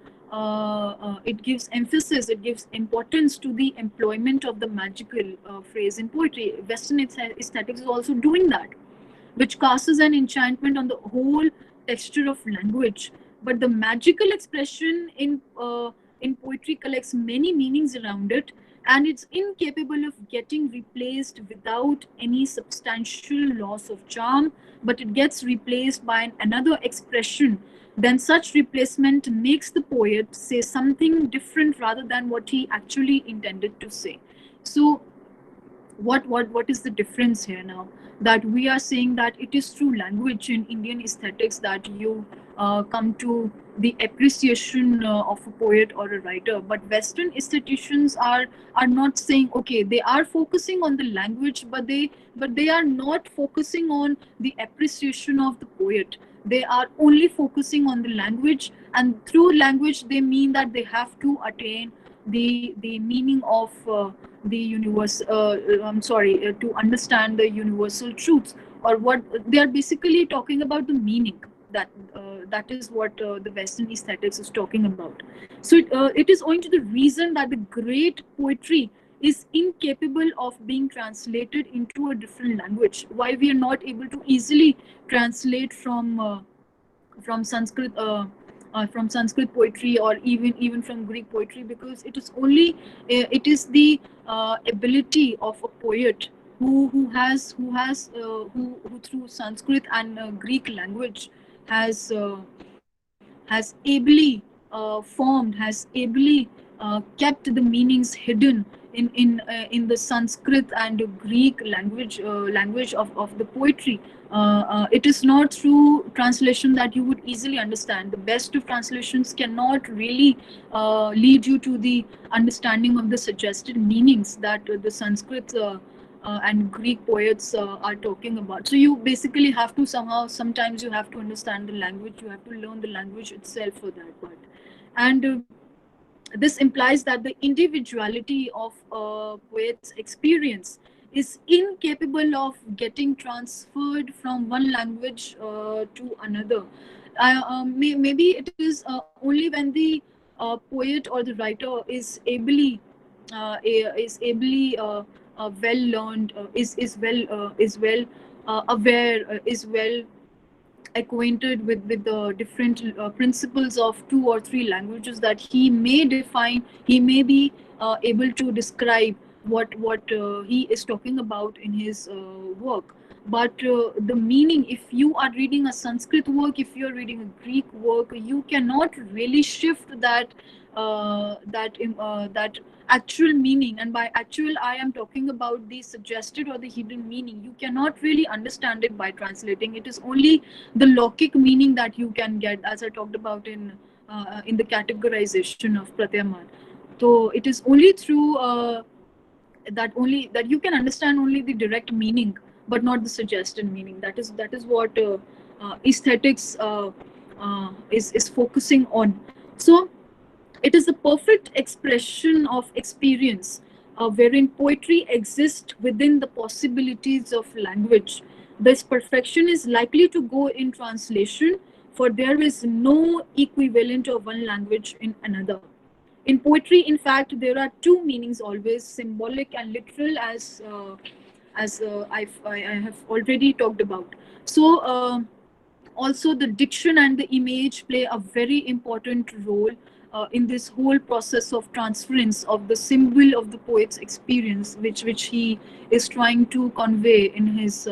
it gives emphasis, it gives importance to the employment of the magical phrase in poetry. Western aesthetics is also doing that, which casts an enchantment on the whole texture of language. But the magical expression in poetry collects many meanings around it, and it's incapable of getting replaced without any substantial loss of charm, but it gets replaced by another expression. Then such replacement makes the poet say something different rather than what he actually intended to say. So what is the difference here now? That we are saying that it is through language in Indian aesthetics that you come to the appreciation of a poet or a writer. But Western aestheticians are not saying, okay, they are focusing on the language, but they are not focusing on the appreciation of the poet. They are only focusing on the language, and through language they mean that they have to attain the meaning of the universe. I'm sorry, to understand the universal truths, or what they are basically talking about, the meaning. That is what the Western aesthetics is talking about. So it is owing to the reason that the great poetry is incapable of being translated into a different language. Why we are not able to easily translate from Sanskrit from Sanskrit poetry, or even from Greek poetry, because it is only it is the ability of a poet who through Sanskrit and Greek language has ably formed, has ably kept the meanings hidden in the Sanskrit and Greek language of the poetry. It is not through translation that you would easily understand. The best of translations cannot really lead you to the understanding of the suggested meanings that the Sanskrit and Greek poets are talking about. So you basically have to somehow, sometimes you have to understand the language, you have to learn the language itself for that part. And this implies that the individuality of a poet's experience is incapable of getting transferred from one language to another. Maybe it is only when the poet or the writer is ably well learned, is well aware, is well acquainted with the different principles of two or three languages, that he may define, he may be able to describe what he is talking about in his work. But the meaning, if you are reading a Sanskrit work, if you are reading a Greek work, you cannot really shift that actual meaning. And by actual, I am talking about the suggested or the hidden meaning. You cannot really understand it by translating. It is only the logic meaning that you can get, as I talked about in the categorization of Pratyaman. So it is only through that you can understand only the direct meaning, but not the suggested meaning. That is what aesthetics is focusing on. So it is a perfect expression of experience, wherein poetry exists within the possibilities of language. This perfection is likely to go in translation, for there is no equivalent of one language in another. In poetry, in fact, there are two meanings always, symbolic and literal, as I have already talked about. So also the diction and the image play a very important role in this whole process of transference of the symbol of the poet's experience, which he is trying to convey in his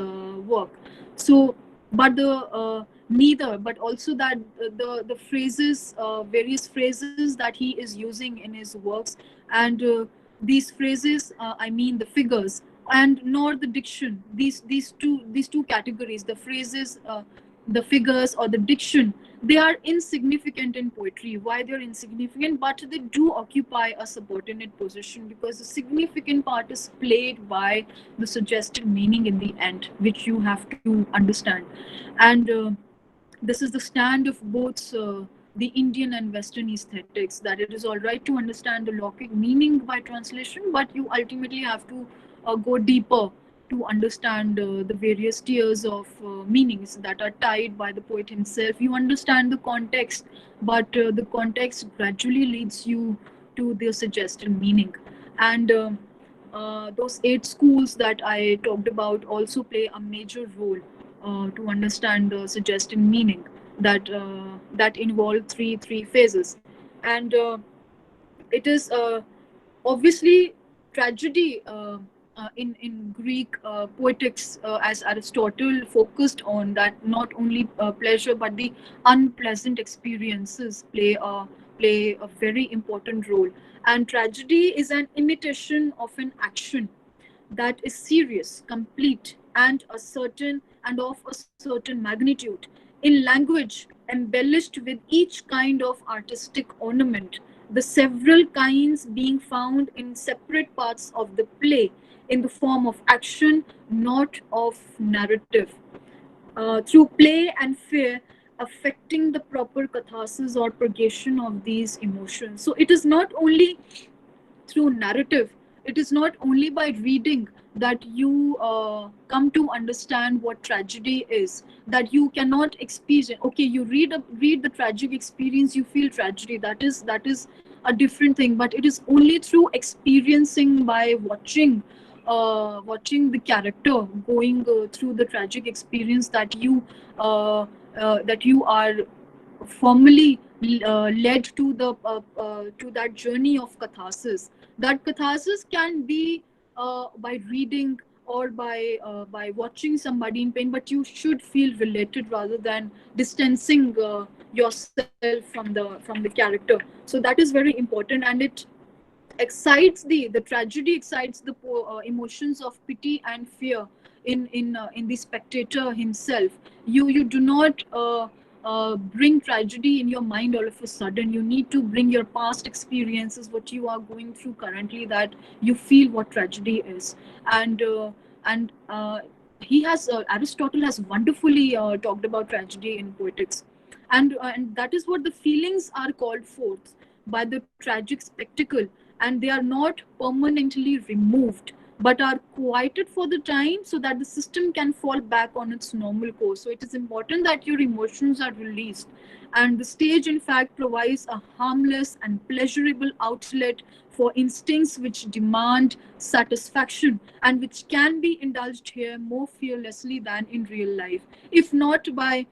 work. So but the neither but also that the phrases, various phrases that he is using in his works, and these phrases, I mean the figures, and nor the diction, these two categories, the phrases, the figures or the diction, they are insignificant in poetry. Why they're insignificant? But they do occupy a subordinate position, because the significant part is played by the suggested meaning in the end, which you have to understand. And this is the stand of both the Indian and Western aesthetics, that it is all right to understand the logic meaning by translation, but you ultimately have to go deeper to understand the various tiers of meanings that are tied by the poet himself. You understand the context, but the context gradually leads you to the suggested meaning. And those 8 schools that I talked about also play a major role to understand the suggested meaning, that involve three phases. And it is obviously tragedy in Greek poetics, as Aristotle focused on, that not only pleasure but the unpleasant experiences play a very important role. And tragedy is an imitation of an action that is serious, complete, and a certain and of a certain magnitude, in language embellished with each kind of artistic ornament, the several kinds being found in separate parts of the play in the form of action, not of narrative. Through play and fear affecting the proper catharsis or purgation of these emotions. So it is not only through narrative, it is not only by reading that you come to understand what tragedy is, that you cannot experience. Okay, you read the tragic experience, you feel tragedy, that is a different thing. But it is only through experiencing, by watching the character going through the tragic experience, that you are formally led to that journey of catharsis. That catharsis can be by reading, or by watching somebody in pain, but you should feel related rather than distancing yourself from the character. So that is very important, and it excites the tragedy excites the emotions of pity and fear in the spectator himself. You do not bring tragedy in your mind all of a sudden. You need to bring your past experiences, what you are going through currently, that you feel what tragedy is. And and uh, he has Aristotle has wonderfully talked about tragedy in poetics, and that is what the feelings are called forth by the tragic spectacle, and they are not permanently removed but are quieted for the time so that the system can fall back on its normal course. So it is important that your emotions are released, and the stage in fact provides a harmless and pleasurable outlet for instincts which demand satisfaction and which can be indulged here more fearlessly than in real life, if not by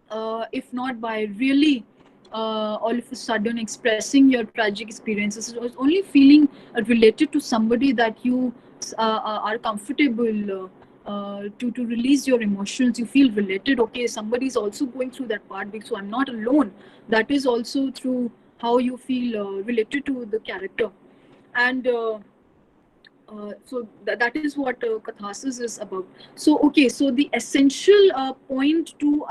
really all of a sudden expressing your tragic experiences. It was only feeling related to somebody that you are comfortable to release your emotions. You feel related. Okay, somebody is also going through that part, so I'm not alone. That is also through how you feel related to the character. And that is what catharsis is about. So okay, so the essential point to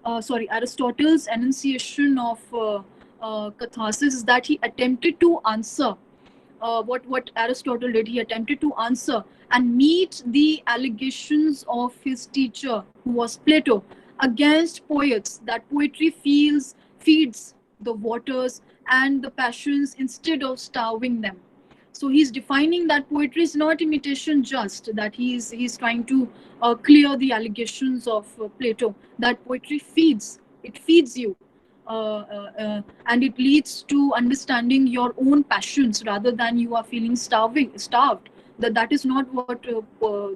Aristotle's enunciation of catharsis is that he attempted to answer what Aristotle did. He attempted to answer and meet the allegations of his teacher, who was Plato, against poets that poetry feeds the waters and the passions instead of starving them. So he's defining that poetry is not imitation, just that he's trying to clear the allegations of Plato, that poetry feeds you, and it leads to understanding your own passions rather than you are feeling starved. That is not what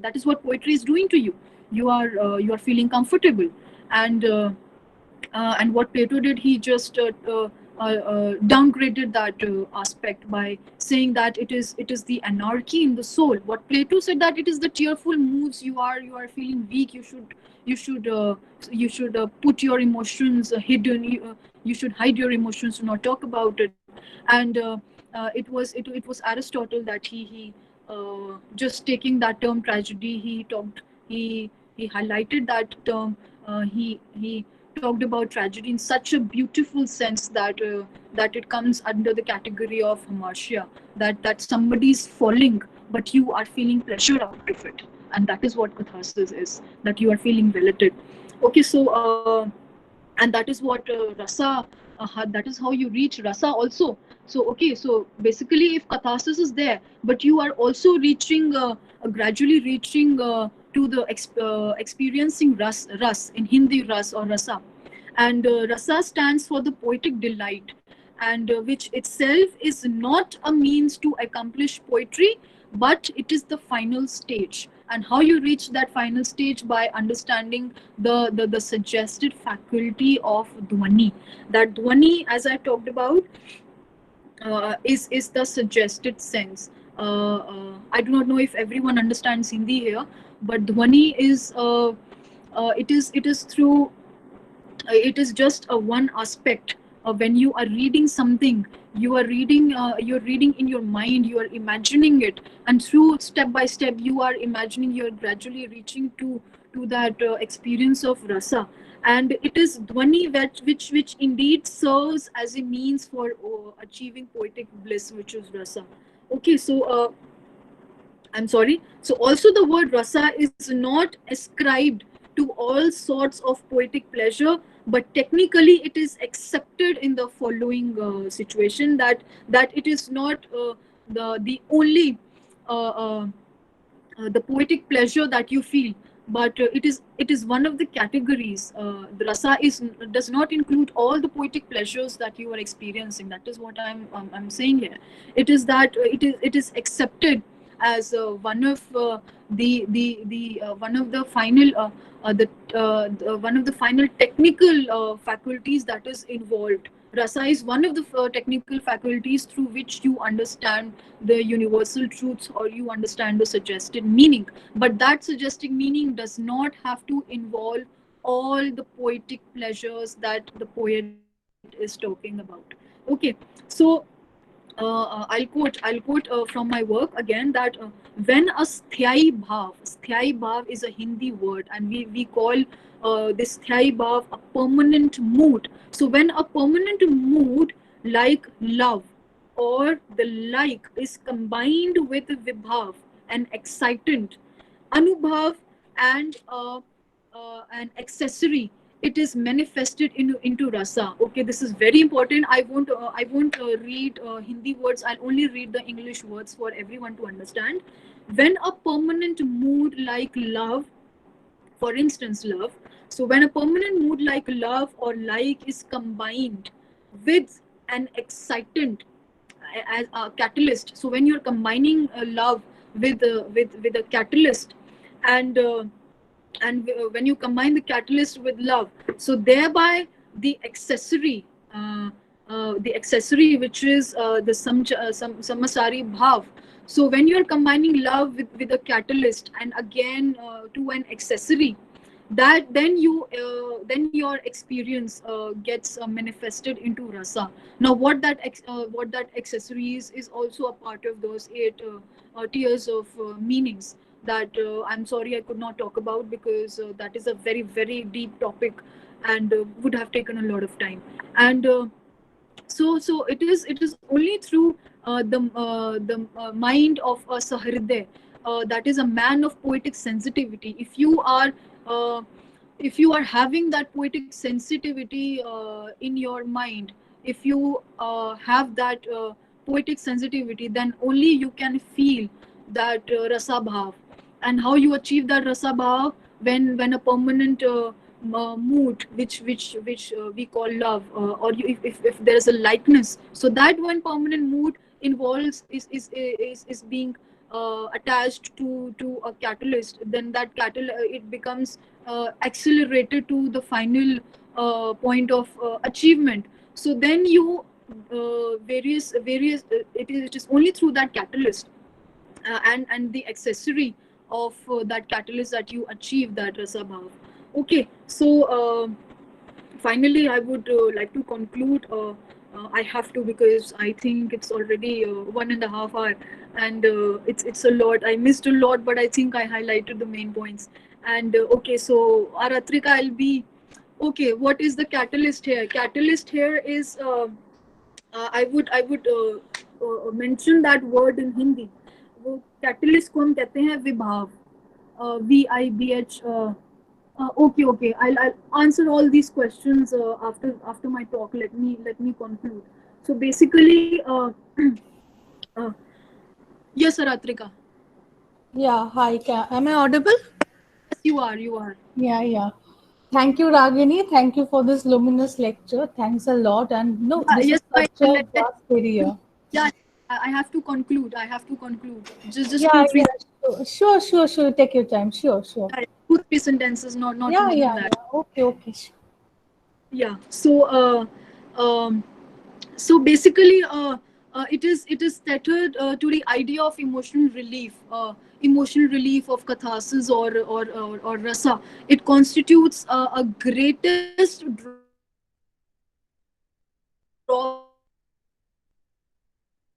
that is what poetry is doing to you. You are feeling comfortable. And uh, uh, and what Plato did, he just downgraded that aspect by saying that it is the anarchy in the soul. What Plato said, that it is the tearful moods. You are feeling weak. You should put your emotions hidden. You should hide your emotions, to not talk about it. And it was Aristotle that he just taking that term tragedy, he highlighted that term. He talked about tragedy in such a beautiful sense that it comes under the category of hamartia, that somebody's falling but you are feeling pleasure out of it, and that is what catharsis is, that you are feeling related. Okay, and that is what rasa that is how you reach rasa also. So okay, so basically if catharsis is there but you are also reaching gradually reaching to the experiencing ras in Hindi, ras or rasa. And rasa stands for the poetic delight, and which itself is not a means to accomplish poetry, but it is the final stage. And how you reach that final stage? By understanding the suggested faculty of dhwani. That dhwani, as I talked about, is the suggested sense. I do not know if everyone understands Hindi here, but dhwani is it is through it is just a one aspect. When you are reading something, you're reading in your mind, you are imagining it, and through step by step you are imagining, you're gradually reaching to that experience of rasa. And it is dhwani which indeed serves as a means for achieving poetic bliss, which is rasa. Okay, so I'm sorry. So also the word rasa is not ascribed to all sorts of poetic pleasure, but technically it is accepted in the following situation, that it is not the only uh, uh, the poetic pleasure that you feel, but it is one of the categories. The rasa is does not include all the poetic pleasures that you are experiencing. That is what I'm saying here. It is that it is accepted as one of the one of the final one of the final technical faculties that is involved Rasa is one of the technical faculties through which you understand the universal truths or you understand the suggested meaning. But that suggested meaning does not have to involve all the poetic pleasures that the poet is talking about. Okay, so I'll quote from my work again that when a sthyayi bhav is a Hindi word, and we call this sthyayi bhav a permanent mood. So when a permanent mood like love or the like is combined with vibhav and excitant, anubhav and an accessory, it is manifested into rasa. Okay, this is very important. I won't read Hindi words. I'll only read the English words for everyone to understand. When a permanent mood like love, for instance love, so when a permanent mood like love or like is combined with an excitant as a catalyst, so when you're combining love with a catalyst, and when you combine the catalyst with love, so thereby the accessory, which is samasari bhav. So when you're combining love with a catalyst and again to an accessory, that then your experience gets manifested into rasa. Now what that accessory is also a part of those eight tiers of meanings that I'm sorry I could not talk about, because that is a very very deep topic and would have taken a lot of time. And so it is only through the mind of a sahriday, that is a man of poetic sensitivity. Uh, if you are having that poetic sensitivity in your mind, if you have that poetic sensitivity, then only you can feel that rasa bhav. And how you achieve that rasa bhav? When a permanent mood which we call love, or if there is a likeness, so that one permanent mood involves is being attached to a catalyst, then that it becomes accelerated to the final point of achievement. So then you various it is only through that catalyst and the accessory of that catalyst that you achieve that rasa bhav. Okay, so finally I would like to conclude. I have to, because I think it's already 1.5 hours, and it's a lot. I missed a lot, but I think I highlighted the main points. And okay, so Aratrika, I'll be okay. What is the catalyst here? Catalyst here is I would mention that word in Hindi. वो catalyst को हम कहते हैं विभाव, VIBH. Okay, I'll answer all these questions after my talk. Let me conclude. So basically, uh, yes, Aratrika. Yeah, hi. Am I audible? Yes, you are. Yeah. Thank you, Ragini. Thank you for this luminous lecture. Thanks a lot. And no, this is Yes, such a vast area. yeah. I have to conclude. Just Yeah, two three yeah. Sure. Take your time. Sure. 2 3 sentences, not Yeah, more than yeah, that. yeah. Okay. Yeah. Um, so basically it is tethered to the idea of emotional relief of catharsis or rasa. It constitutes a greatest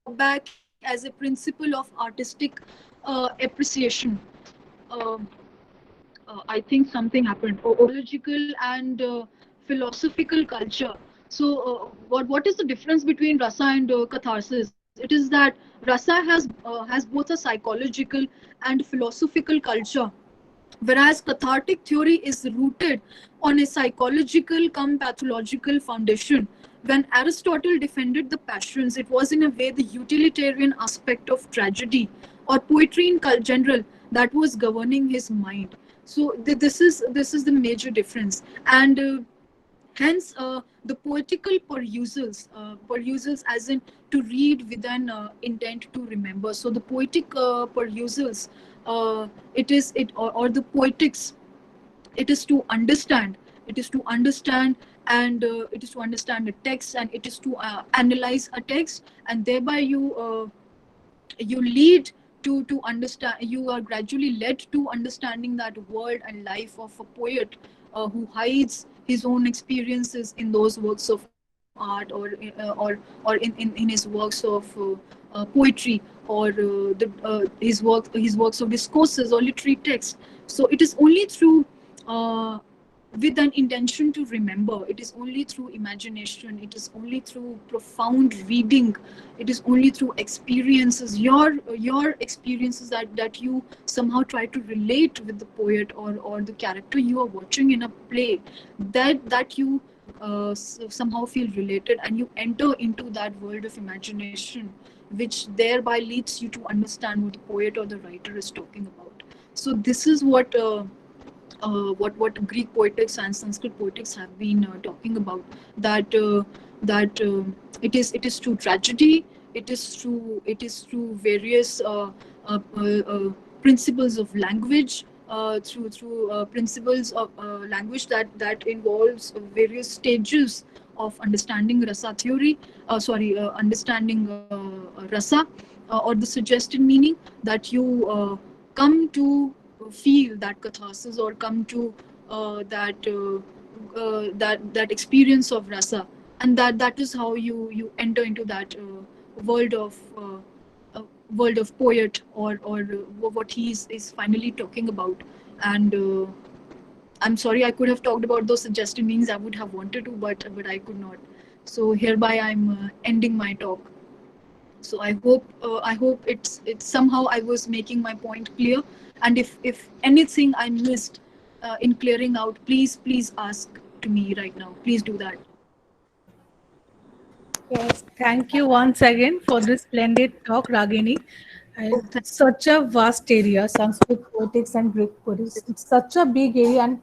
drawback as a principle of artistic appreciation. uh, I think something happened. Psychological and philosophical culture. So, what is the difference between rasa and catharsis? It is that rasa has both a psychological and philosophical culture, whereas cathartic theory is rooted on a psychological come pathological foundation. When Aristotle defended the passions, it was in a way the utilitarian aspect of tragedy or poetry in general that was governing his mind. So this is the major difference. And hence the poetical perusals as in to read with an intent to remember. So the poetic perusals, or the poetics, it is to understand and it is to understand a text, and it is to analyze a text, and thereby you lead to understand, you are gradually led to understanding that world and life of a poet who hides his own experiences in those works of art, or in his works of poetry, or his works of discourses or literary text. So it is only through with an intention to remember, it is only through imagination, it is only through profound reading, it is only through experiences, your experiences, that you somehow try to relate with the poet, or the character you are watching in a play, that you somehow feel related, and you enter into that world of imagination, which thereby leads you to understand what the poet or the writer is talking about. So this is what Greek poetics and Sanskrit poetics have been talking about. That it is through tragedy, it is through various principles of language, through principles of language that involves various stages of understanding rasa theory. Understanding rasa, or the suggested meaning, that you come to feel that catharsis, or come to that experience of rasa, and that is how you enter into that world of uh, world of poet, or what he is finally talking about. And I'm sorry, I could have talked about those suggested meanings, I would have wanted to, but I could not. So hereby I'm ending my talk. So I hope it's somehow I was making my point clear, and if anything I missed in clearing out, please ask to me right now, please do that. Yes, thank you once again for this splendid talk, Ragini. Oh, And it's such a vast area, Sanskrit poetics and Greek poetics. It's such a big area and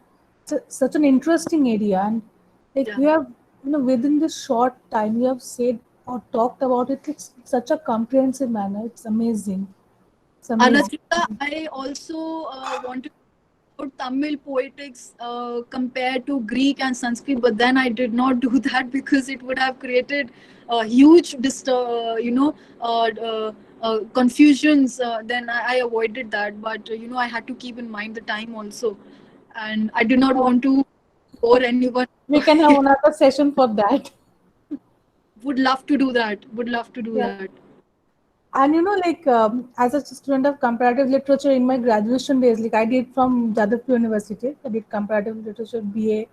such an interesting area. And like yeah. you have, within this short time, you have said or talked about it. It's such a comprehensive manner. It's amazing. It's amazing. Anatrika, I also wanted about Tamil poetics compared to Greek and Sanskrit, but then I did not do that because it would have created huge, confusions. Then I avoided that, but I had to keep in mind the time also, and I did not want to bore anyone. We can have another session for that. Would love to do that. Would love to do Yeah. that. And as a student of comparative literature in my graduation days, like I did from Jadavpur University, I did comparative literature BA,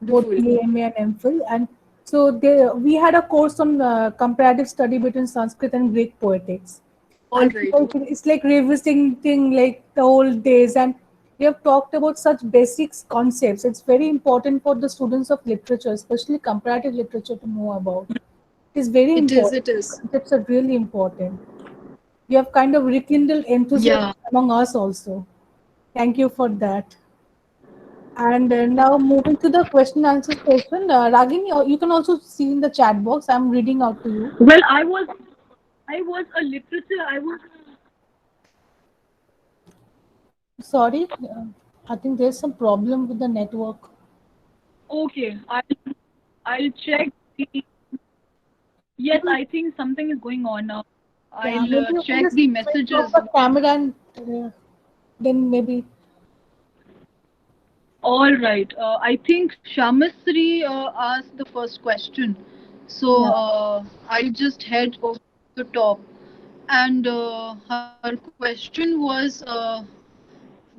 both Wonderful. BA, MA, and MPhil. And so we had a course on comparative study between Sanskrit and Greek poetics. All And right. it's like revisiting like the old days. And we have talked about such basic concepts. It's very important for the students of literature, especially comparative literature, to know about. It is very It is. important. It is. Concepts are really important. You have kind of rekindled enthusiasm Yeah. among us also. Thank you for that. And now moving to the question answer session, Ragini, you can also see in the chat box. I'm reading out to you. Well, I was a literature. I was Sorry, I think there's some problem with the network. okay. I'll check the. Yes, Maybe, I think something is going on now. yeah, I'll maybe you can check just the switch off messages. the camera and then maybe. All right. I think Shamisri asked the first question. So Yeah, I'll just head over to the top. And her question was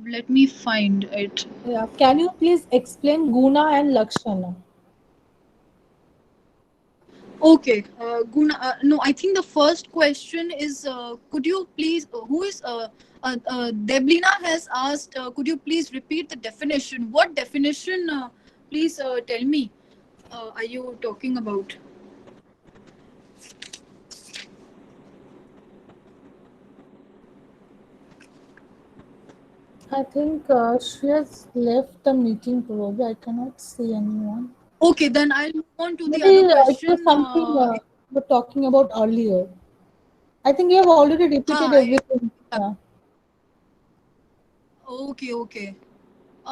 let me find it. yeah. Can you please explain Guna and Lakshana? Okay, Guna. No, I think the first question is could you please, who is Deblina has asked, could you please repeat the definition? What definition, please tell me, are you talking about? I think she has left the meeting probably. I cannot see anyone. Okay, then I'll move on to the other Maybe it was question. something we were talking about earlier. I think you have already repeated I, everything. Yeah. okay, okay.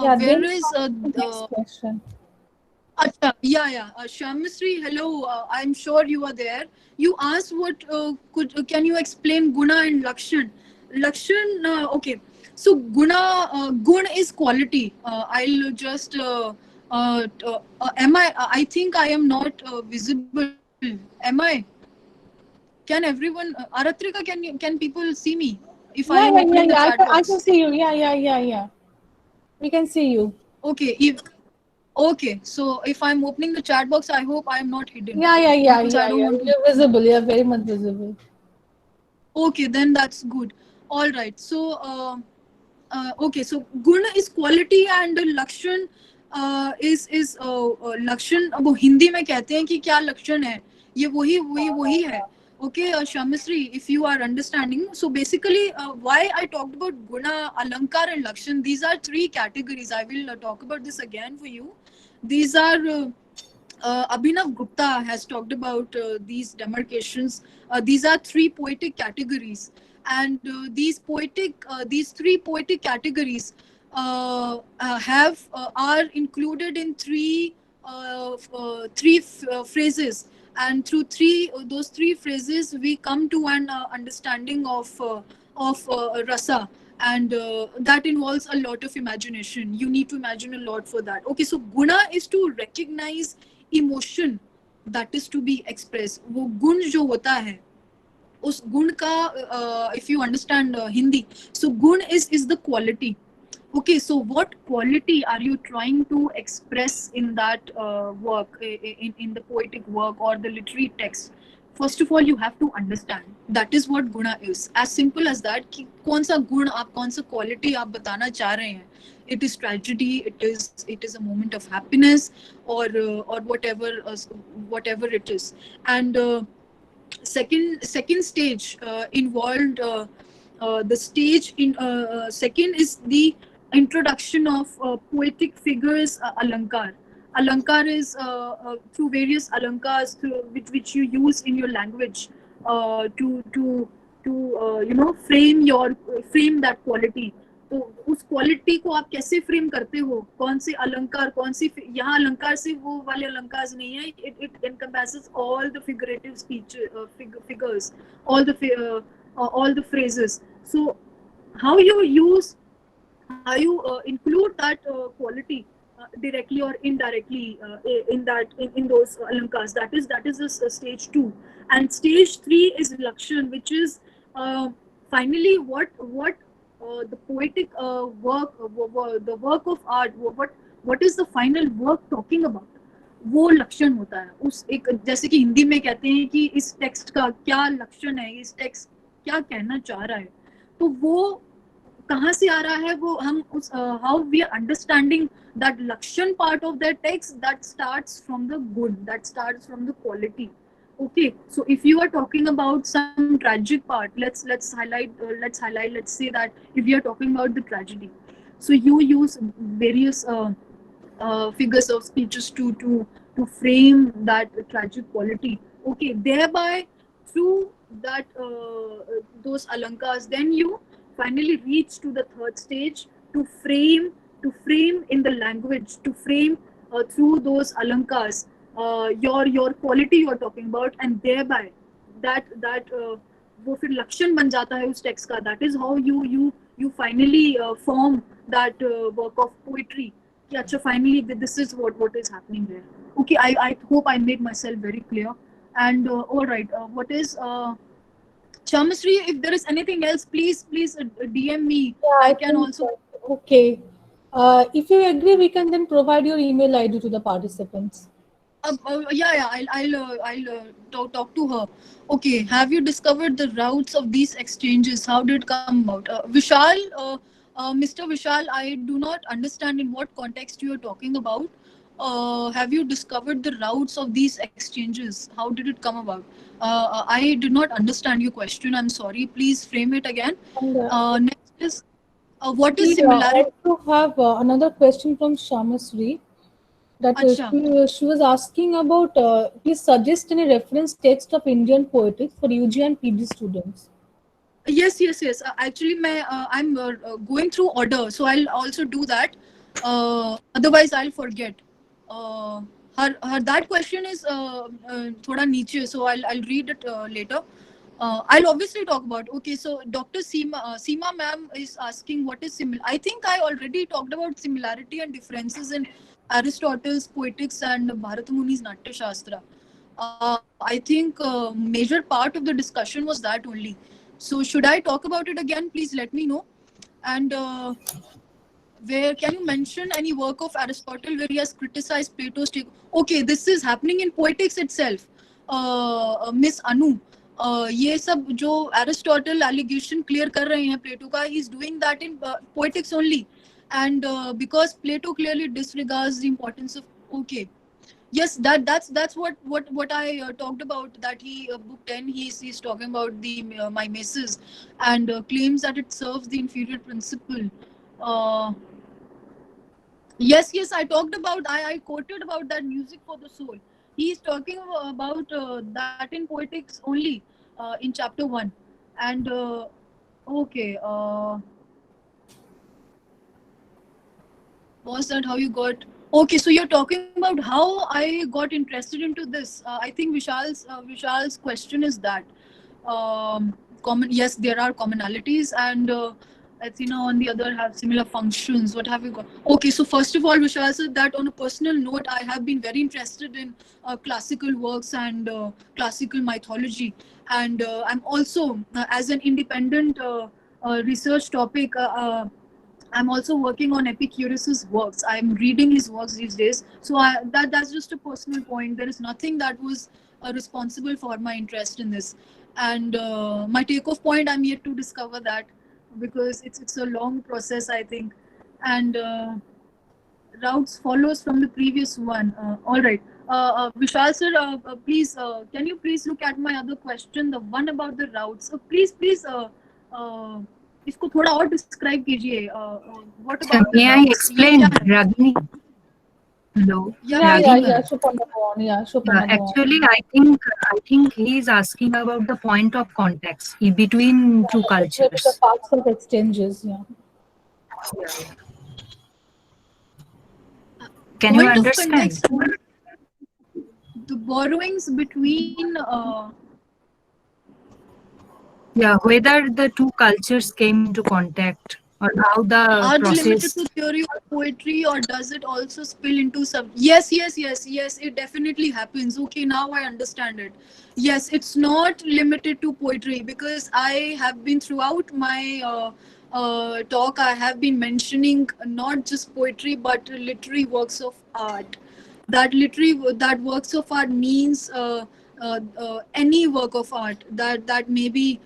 Yeah, Where then is comes the next question. Acha, yeah. Shyamsri, hello. I'm sure you are there. You asked what can you explain Guna and Lakshan? Lakshan, okay. So Gun is quality. I'll just am I think I am not visible. Am I? Can everyone Aratrika, can people see me if I am Yeah, yeah, opening the yeah, yeah. chat I box? can see you. Yeah, yeah, yeah, yeah. We can see you. Okay, if okay, so if I'm opening the chat box, I hope I am not hidden Yeah, yeah, yeah, because I yeah, don't yeah. want to. You're visible. You're very much visible. Okay, then that's good. All right. So, okay. So, guna is quality and lakshan is lakshan. अब वो हिंदी में कहते हैं कि क्या लक्षण है ये वही है. Okay, Shamisri, if you are understanding, so basically, why I talked about guna, alankar, and lakshan. These are three categories. I will talk about this again for you. These are Abhinav Gupta has talked about these demarcations. These are three poetic categories, and these three poetic categories have are included in three phrases, and through those three phrases we come to an understanding of rasa, and that involves a lot of imagination. You need to imagine a lot for that. Okay, so guna is to recognize emotion that is to be express. वो गुण जो होता है उस गुण का if you understand Hindi, so गुण is the quality. Okay, so what quality are you trying to express in that work, in the poetic work or the literary text? First of all, you have to understand that is what guna is. As simple as that कि कौन सा गुण आप कौन सा quality आप बताना चाह रहे हैं. It is tragedy, it is a moment of happiness, or whatever it is. And second stage involved the stage in second is the introduction of poetic figures. Alankar is through various alankars through which you use in your language to frame that quality. तो उस quality को आप कैसे frame करते हो, कौन से अलंकार, कौन सी यहाँ अलंकार से वो वाले अलंकार नहीं है. It encompasses all the figurative speech figures, all the phrases. So how you use, how you include that quality directly or indirectly in those alankars, that is stage 2. And stage 3 is lakshan, which is finally what the poetic work, the work of art, what is the final work talking about, वो लक्षण होता है. उस एक जैसे कि हिंदी में कहते हैं कि इस टेक्स्ट का क्या लक्षण है, इस टेक्स्ट क्या कहना चाह रहा है. तो वो कहाँ से आ रहा है, वो हम उस how we are understanding that लक्षण part of that text, that starts from the good, that starts from the quality. Okay, so if you are talking about some tragic part, let's say that if you are talking about the tragedy, so you use various figures of speeches to frame that tragic quality. Okay, thereby through that those alankars, then you finally reach to the third stage to frame in the language, to frame through those alankars your quality you are talking about, and thereby that वो फिर लक्षण बन जाता है उस text का. That is how you finally form that work of poetry. कि अच्छा finally this is what is happening there. Okay, I hope I made myself very clear. And all right, what is Chamasri, if there is anything else, please DM me. Yeah, I I can think also. okay. If you agree, we can then provide your email ID to the participants. Yeah. I'll talk to her. Okay. Have you discovered the routes of these exchanges? How did it come about? Vishal, Mr. Vishal, I do not understand in what context you are talking about. Have you discovered the routes of these exchanges? How did it come about? I did not understand your question. I'm sorry. Please frame it again. And Next is what is we similarity? also have another question from Shamasri that Acha. she was asking about please suggest any reference text of Indian poetry for UG and PG students. Yes. Actually, I'm going through order, so I'll also do that. Otherwise, I'll forget. Uh, her that question is thoda niche, so I'll read it later. I'll obviously talk about. Okay, so Dr. Seema ma'am is asking what is similar. I think I already talked about similarity and differences in Aristotle's Poetics and Bharata Muni's Natya Shastra. I think major part of the discussion was that only. So should I talk about it again? Please let me know. And where can you mention any work of Aristotle where he has criticized Plato's take? Okay, this is happening in Poetics itself. Miss Anu, ये सब जो Aristotle allegation clear कर रहे हैं Plato का, he's doing that in Poetics only, and because Plato clearly disregards the importance of. Okay, yes, that's what I talked about, that he book 10 he's talking about the mimesis, and claims that it serves the inferior principle. uh, yes, I talked about, I quoted about that music for the soul. He's talking about that in Poetics only, in chapter 1. And okay, was that how you got? Okay, so you're talking about how I got interested into this. I think Vishal's question is that common. Yes, there are commonalities, and Athena on the other have similar functions. What have you got? Okay, so first of all, Vishal said that on a personal note, I have been very interested in classical works and classical mythology, and I'm also as an independent research topic. I'm also working on Epicurus's works. I'm reading his works these days. So that's just a personal point. There is nothing that was responsible for my interest in this. And my takeoff point, I'm yet to discover that, because it's a long process, I think. And routes follows from the previous one. All right. Vishal sir, please, can you please look at my other question, the one about the routes? Please, uh, इसको थोड़ा और describe कीजिए. What about the May I routes? explain, Ragini? Hello, Ragini. Shupana, go on. Shupana, go on. Actually, I think he is asking about the point of context between two Maybe cultures. the parts of exchanges, yeah. Can you Point of understand? context, the borrowings between Yeah, whether the two cultures came into contact or how the are they limited process. to theory or poetry, or does it also spill into some? Yes, it definitely happens. Okay, now I understand it. Yes, it's not limited to poetry, because I have been throughout my talk, I have been mentioning not just poetry but literary works of art. That works of art means any work of art, that may be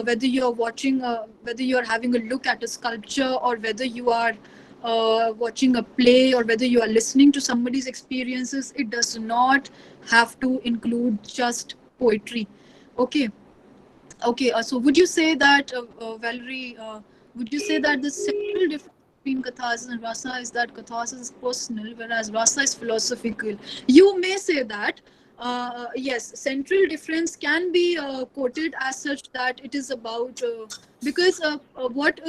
whether you're watching, whether you're having a look at a sculpture, or whether you are watching a play, or whether you are listening to somebody's experiences. It does not have to include just poetry. Okay. So would you say that, Valerie, would you say that the central difference between catharsis and rasa is that catharsis is personal, whereas rasa is philosophical? You may say that. Yes, central difference can be quoted as such, that it is about, because what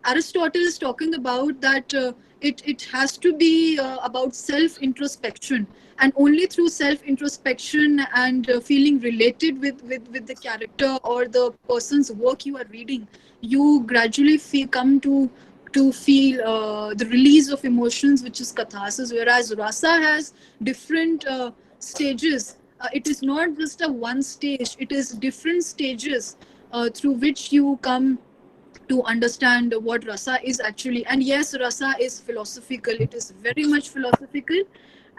Aristotle is talking about, that it has to be about self introspection, and only through self introspection and feeling related with the character or the person's work you are reading, you gradually come to feel the release of emotions, which is catharsis. Whereas rasa has different stages. It is not just a one stage, it is different stages through which you come to understand what rasa is actually. And yes, rasa is philosophical, it is very much philosophical,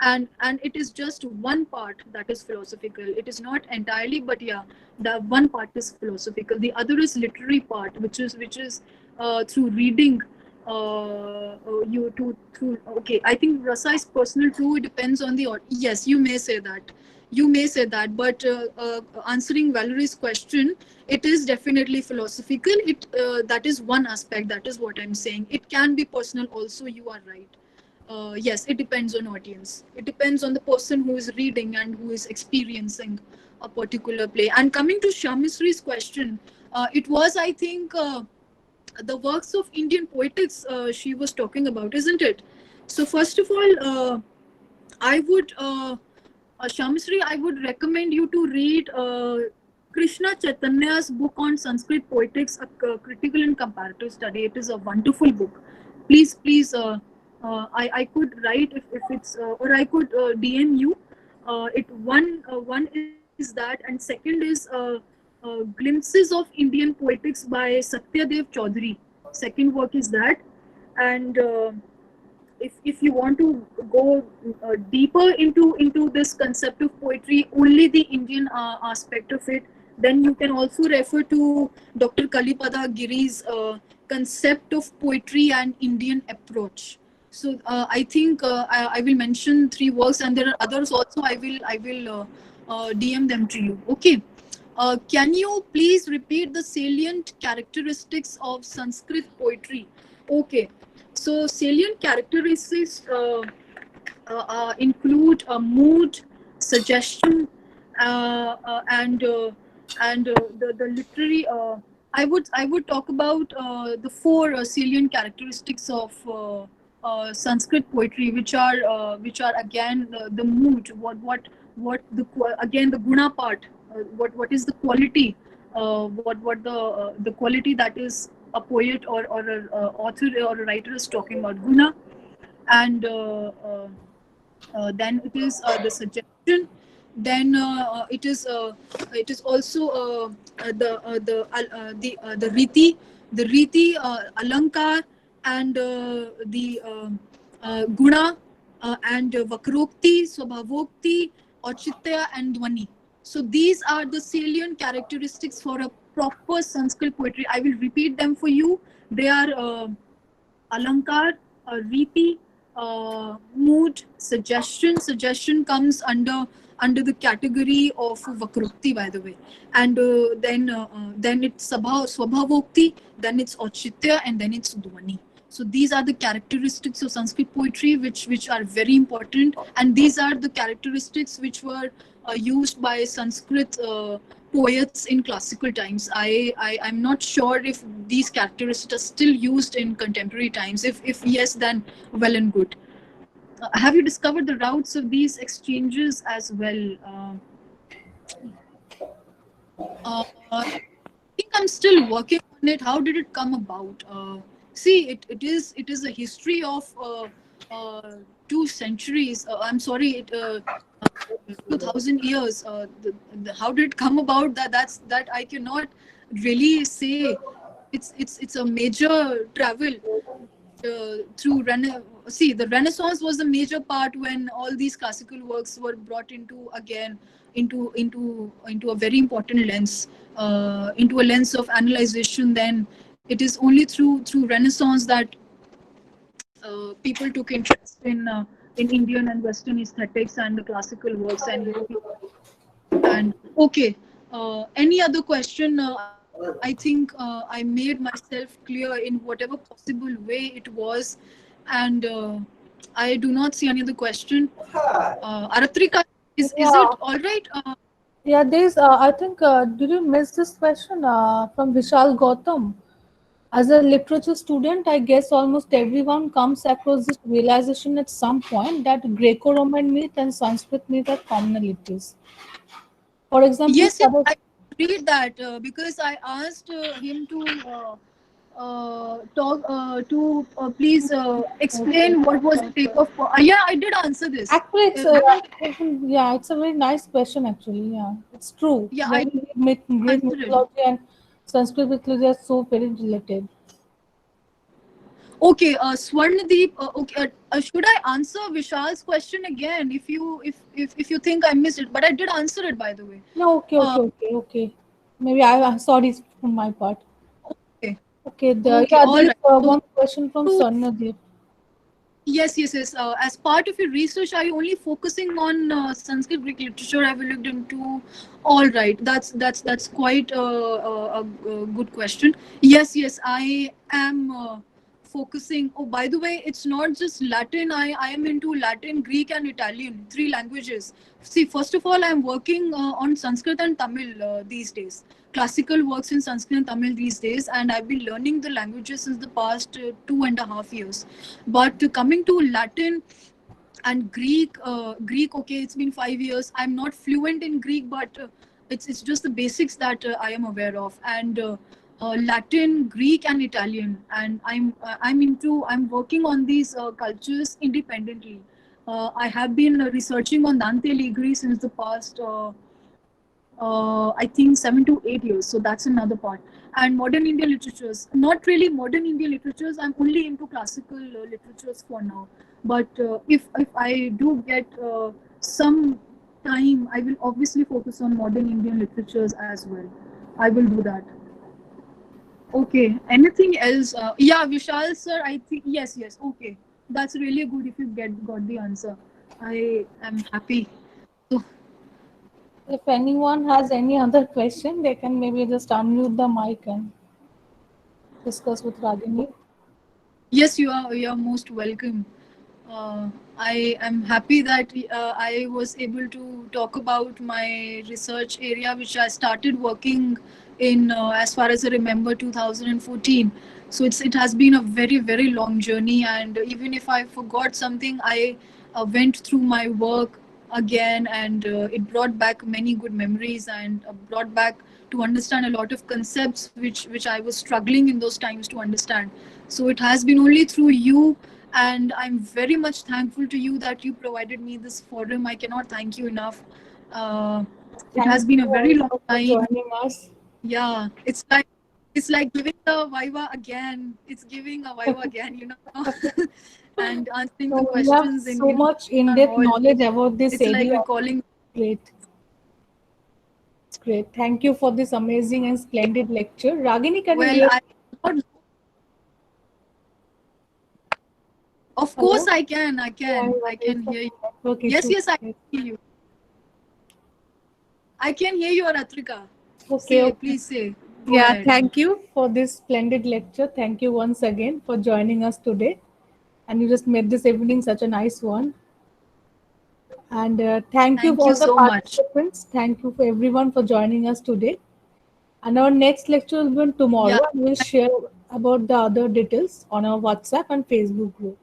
and it is just one part that is philosophical. It is not entirely, but yeah, the one part is philosophical, the other is literary part, which is through reading, you to through. Okay, I think rasa is personal too, it depends on the. Yes, you may say that, but answering Valerie's question, it is definitely philosophical. It that is one aspect, that is what I'm saying. It can be personal also, you are right. Yes, it depends on audience, it depends on the person who is reading and who is experiencing a particular play. And coming to Shamisri's question, it was, I think, the works of Indian poetics she was talking about, isn't it? So first of all, I would, Shamsri, I would recommend you to read Krishna Chaitanya's book on Sanskrit poetics, a critical and comparative study. It is a wonderful book. Please, please, I could write if it's, or I could DM you. One is that, and second is glimpses of Indian poetics by Satyadev Chaudhary. Second work is that, and if you want to go deeper into this concept of poetry, only the Indian aspect of it, then you can also refer to Dr. Kalipada Giri's concept of poetry and Indian approach. So I think I will mention 3 works, and there are others also. I will DM them to you. Okay. Can you please repeat the salient characteristics of Sanskrit poetry? Okay. So salient characteristics include mood, suggestion, and the literary. I would talk about the 4 salient characteristics of Sanskrit poetry, which are again the mood. What again the guna part. What is the quality? What the quality that is a poet or an author or a writer is talking about, guna. And then it is the suggestion. Then it is also the riti, alankar, and guna, and vakrokti, swabhavokti, auchitya, and dwani. So these are the salient characteristics for a proper Sanskrit poetry. I will repeat them for you. They are alankar, riti, mood, suggestion. Suggestion comes under the category of vakrukti, by the way. And then it's swabhavokti, then it's auchitya, and then it's dwani. So these are the characteristics of Sanskrit poetry, which are very important, and these are the characteristics which were used by Sanskrit poets in classical times. I'm not sure if these characteristics are still used in contemporary times. If yes, then well and good. Have you discovered the routes of these exchanges as well? I think I'm still working on it. How did it come about? See, it is a history of 2 centuries. I'm sorry, 2,000 years. How did it come about? That I cannot really say. It's a major travel through see, the Renaissance was a major part when all these classical works were brought into again into a very important lens, into a lens of analyzation. Then it is only through Renaissance that people took interest in Indian and Western aesthetics and the classical works and okay. Any other question? I think I made myself clear in whatever possible way it was, and I do not see any other question. Aratrika, is Yeah. it all right? Yeah, there's, I think, did you miss this question from Vishal Gautam? As a literature student, I guess almost everyone comes across this realization at some point that Greco-Roman myth and Sanskrit myth are commonalities. For example, Yes, yes, I read that because I asked him to talk to please explain what was the take of. Yeah, I did answer this. actually, yeah, it's a very nice question. Actually, yeah, it's true. Yeah, Very Greek answered it. mythology and Sanskrit mythology are so very related. Okay, Swarnadeep. Okay, should I answer Vishal's question again? If you think I missed it, but I did answer it, by the way. No, okay. Maybe I'm sorry from my part. Okay. Okay, Okay, yeah, all there is right. So, one question from Swarnadeep. yes. As part of your research, are you only focusing on Sanskrit Greek literature? Have you looked into? All right, that's quite a good question. Yes, I am focusing. Oh, by the way, it's not just Latin. I am into Latin, Greek, and Italian, 3 languages. See, first of all, I'm working on Sanskrit and Tamil these days. Classical works in Sanskrit and Tamil these days, and I've been learning the languages since the past 2.5 years. But coming to Latin, And Greek, okay, it's been 5 years. I'm not fluent in Greek, but it's just the basics that I am aware of. And Latin, Greek, and Italian. And I'm working on these cultures independently. I have been researching on Dante Alighieri since the past I think 7 to 8 years. So that's another part. And modern Indian literatures, not really modern Indian literatures. I'm only into classical literatures for now. But if I do get some time, I will obviously focus on modern Indian literatures as well. I will do that. Okay. Anything else? Yeah, Vishal sir. I think yes. Okay, that's really good. If you got the answer, I am happy. So, If anyone has any other question, they can maybe just unmute the mic and discuss with Ragini. yes, you are most welcome. Uh, I am happy that I was able to talk about my research area, which I started working in, as far as I remember, 2014. So it has been a very long journey, and even if I forgot something, I went through my work again, and it brought back many good memories, and brought back to understand a lot of concepts which I was struggling in those times to understand. So it has been only through you, and I'm very much thankful to you that you provided me this forum. I cannot thank you enough. It Thank has been a you very long also for time. joining us. Yeah, it's like giving a viva again. It's giving a viva again, and answering the So we have questions in so much town in-depth hall. knowledge about this It's like area. recalling. Great. It's great. Thank you for this amazing and splendid lecture. Ragini, can you Well, hear? of course Hello? I can. Yeah, I there is can some hear you. network Yes, issue. yes, I can hear you. I can hear you, Aratrika. Okay, Say, okay. please say. Go Yeah, ahead. thank you for this splendid lecture. Thank you once again for joining us today. And you just made this evening such a nice one. And thank you Thank for you all the so much. participants. Thank you for everyone for joining us today. And our next lecture will be on tomorrow, Yeah. and we'll share about the other details on our WhatsApp and Facebook group.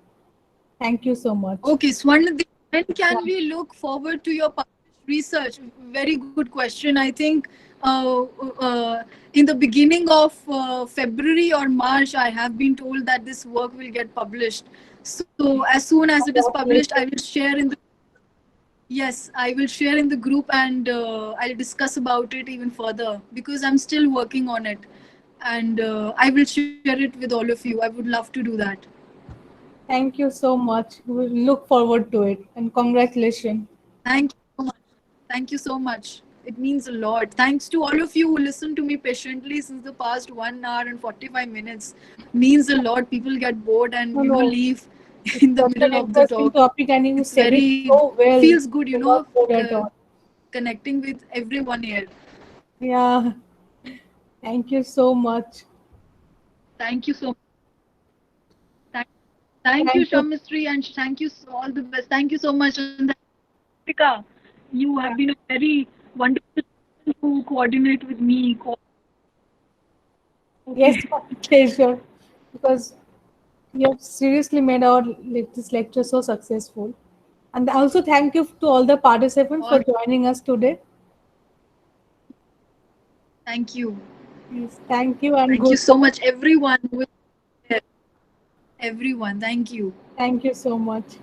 Thank you so much. Okay, Swarnadeep, when Yeah. can we look forward to your published research? Very good question. I think in the beginning of February or March, I have been told that this work will get published. So as soon as it is published, I will share in the yes, I will share in the group, and I'll discuss about it even further because I'm still working on it, and I will share it with all of you. I would love to do that. Thank you so much. We will look forward to it. And congratulations. Thank you so much. Thank you so much. It means a lot. Thanks to all of you who listened to me patiently since the past 1 hour and 45 minutes. Means a lot. People get bored and No, no. leave It's in the such an middle of the interesting talk. topic, and you It's said it very so well. feels good, You're not bored at all. connecting with everyone here. Yeah. Thank you so much. Thank you so much. Thank, thank you, Thank you. Shamistry, and thank you all the best. Thank you so much. And Deepika, you have been a very wonderful person to coordinate with me. Yes, Okay. my pleasure. Because you have seriously made our this lecture so successful. And also thank you to all the participants for All joining us today. thank you. Yes, thank you and Thank you good so night. much, everyone. Everyone, thank you. Thank you so much.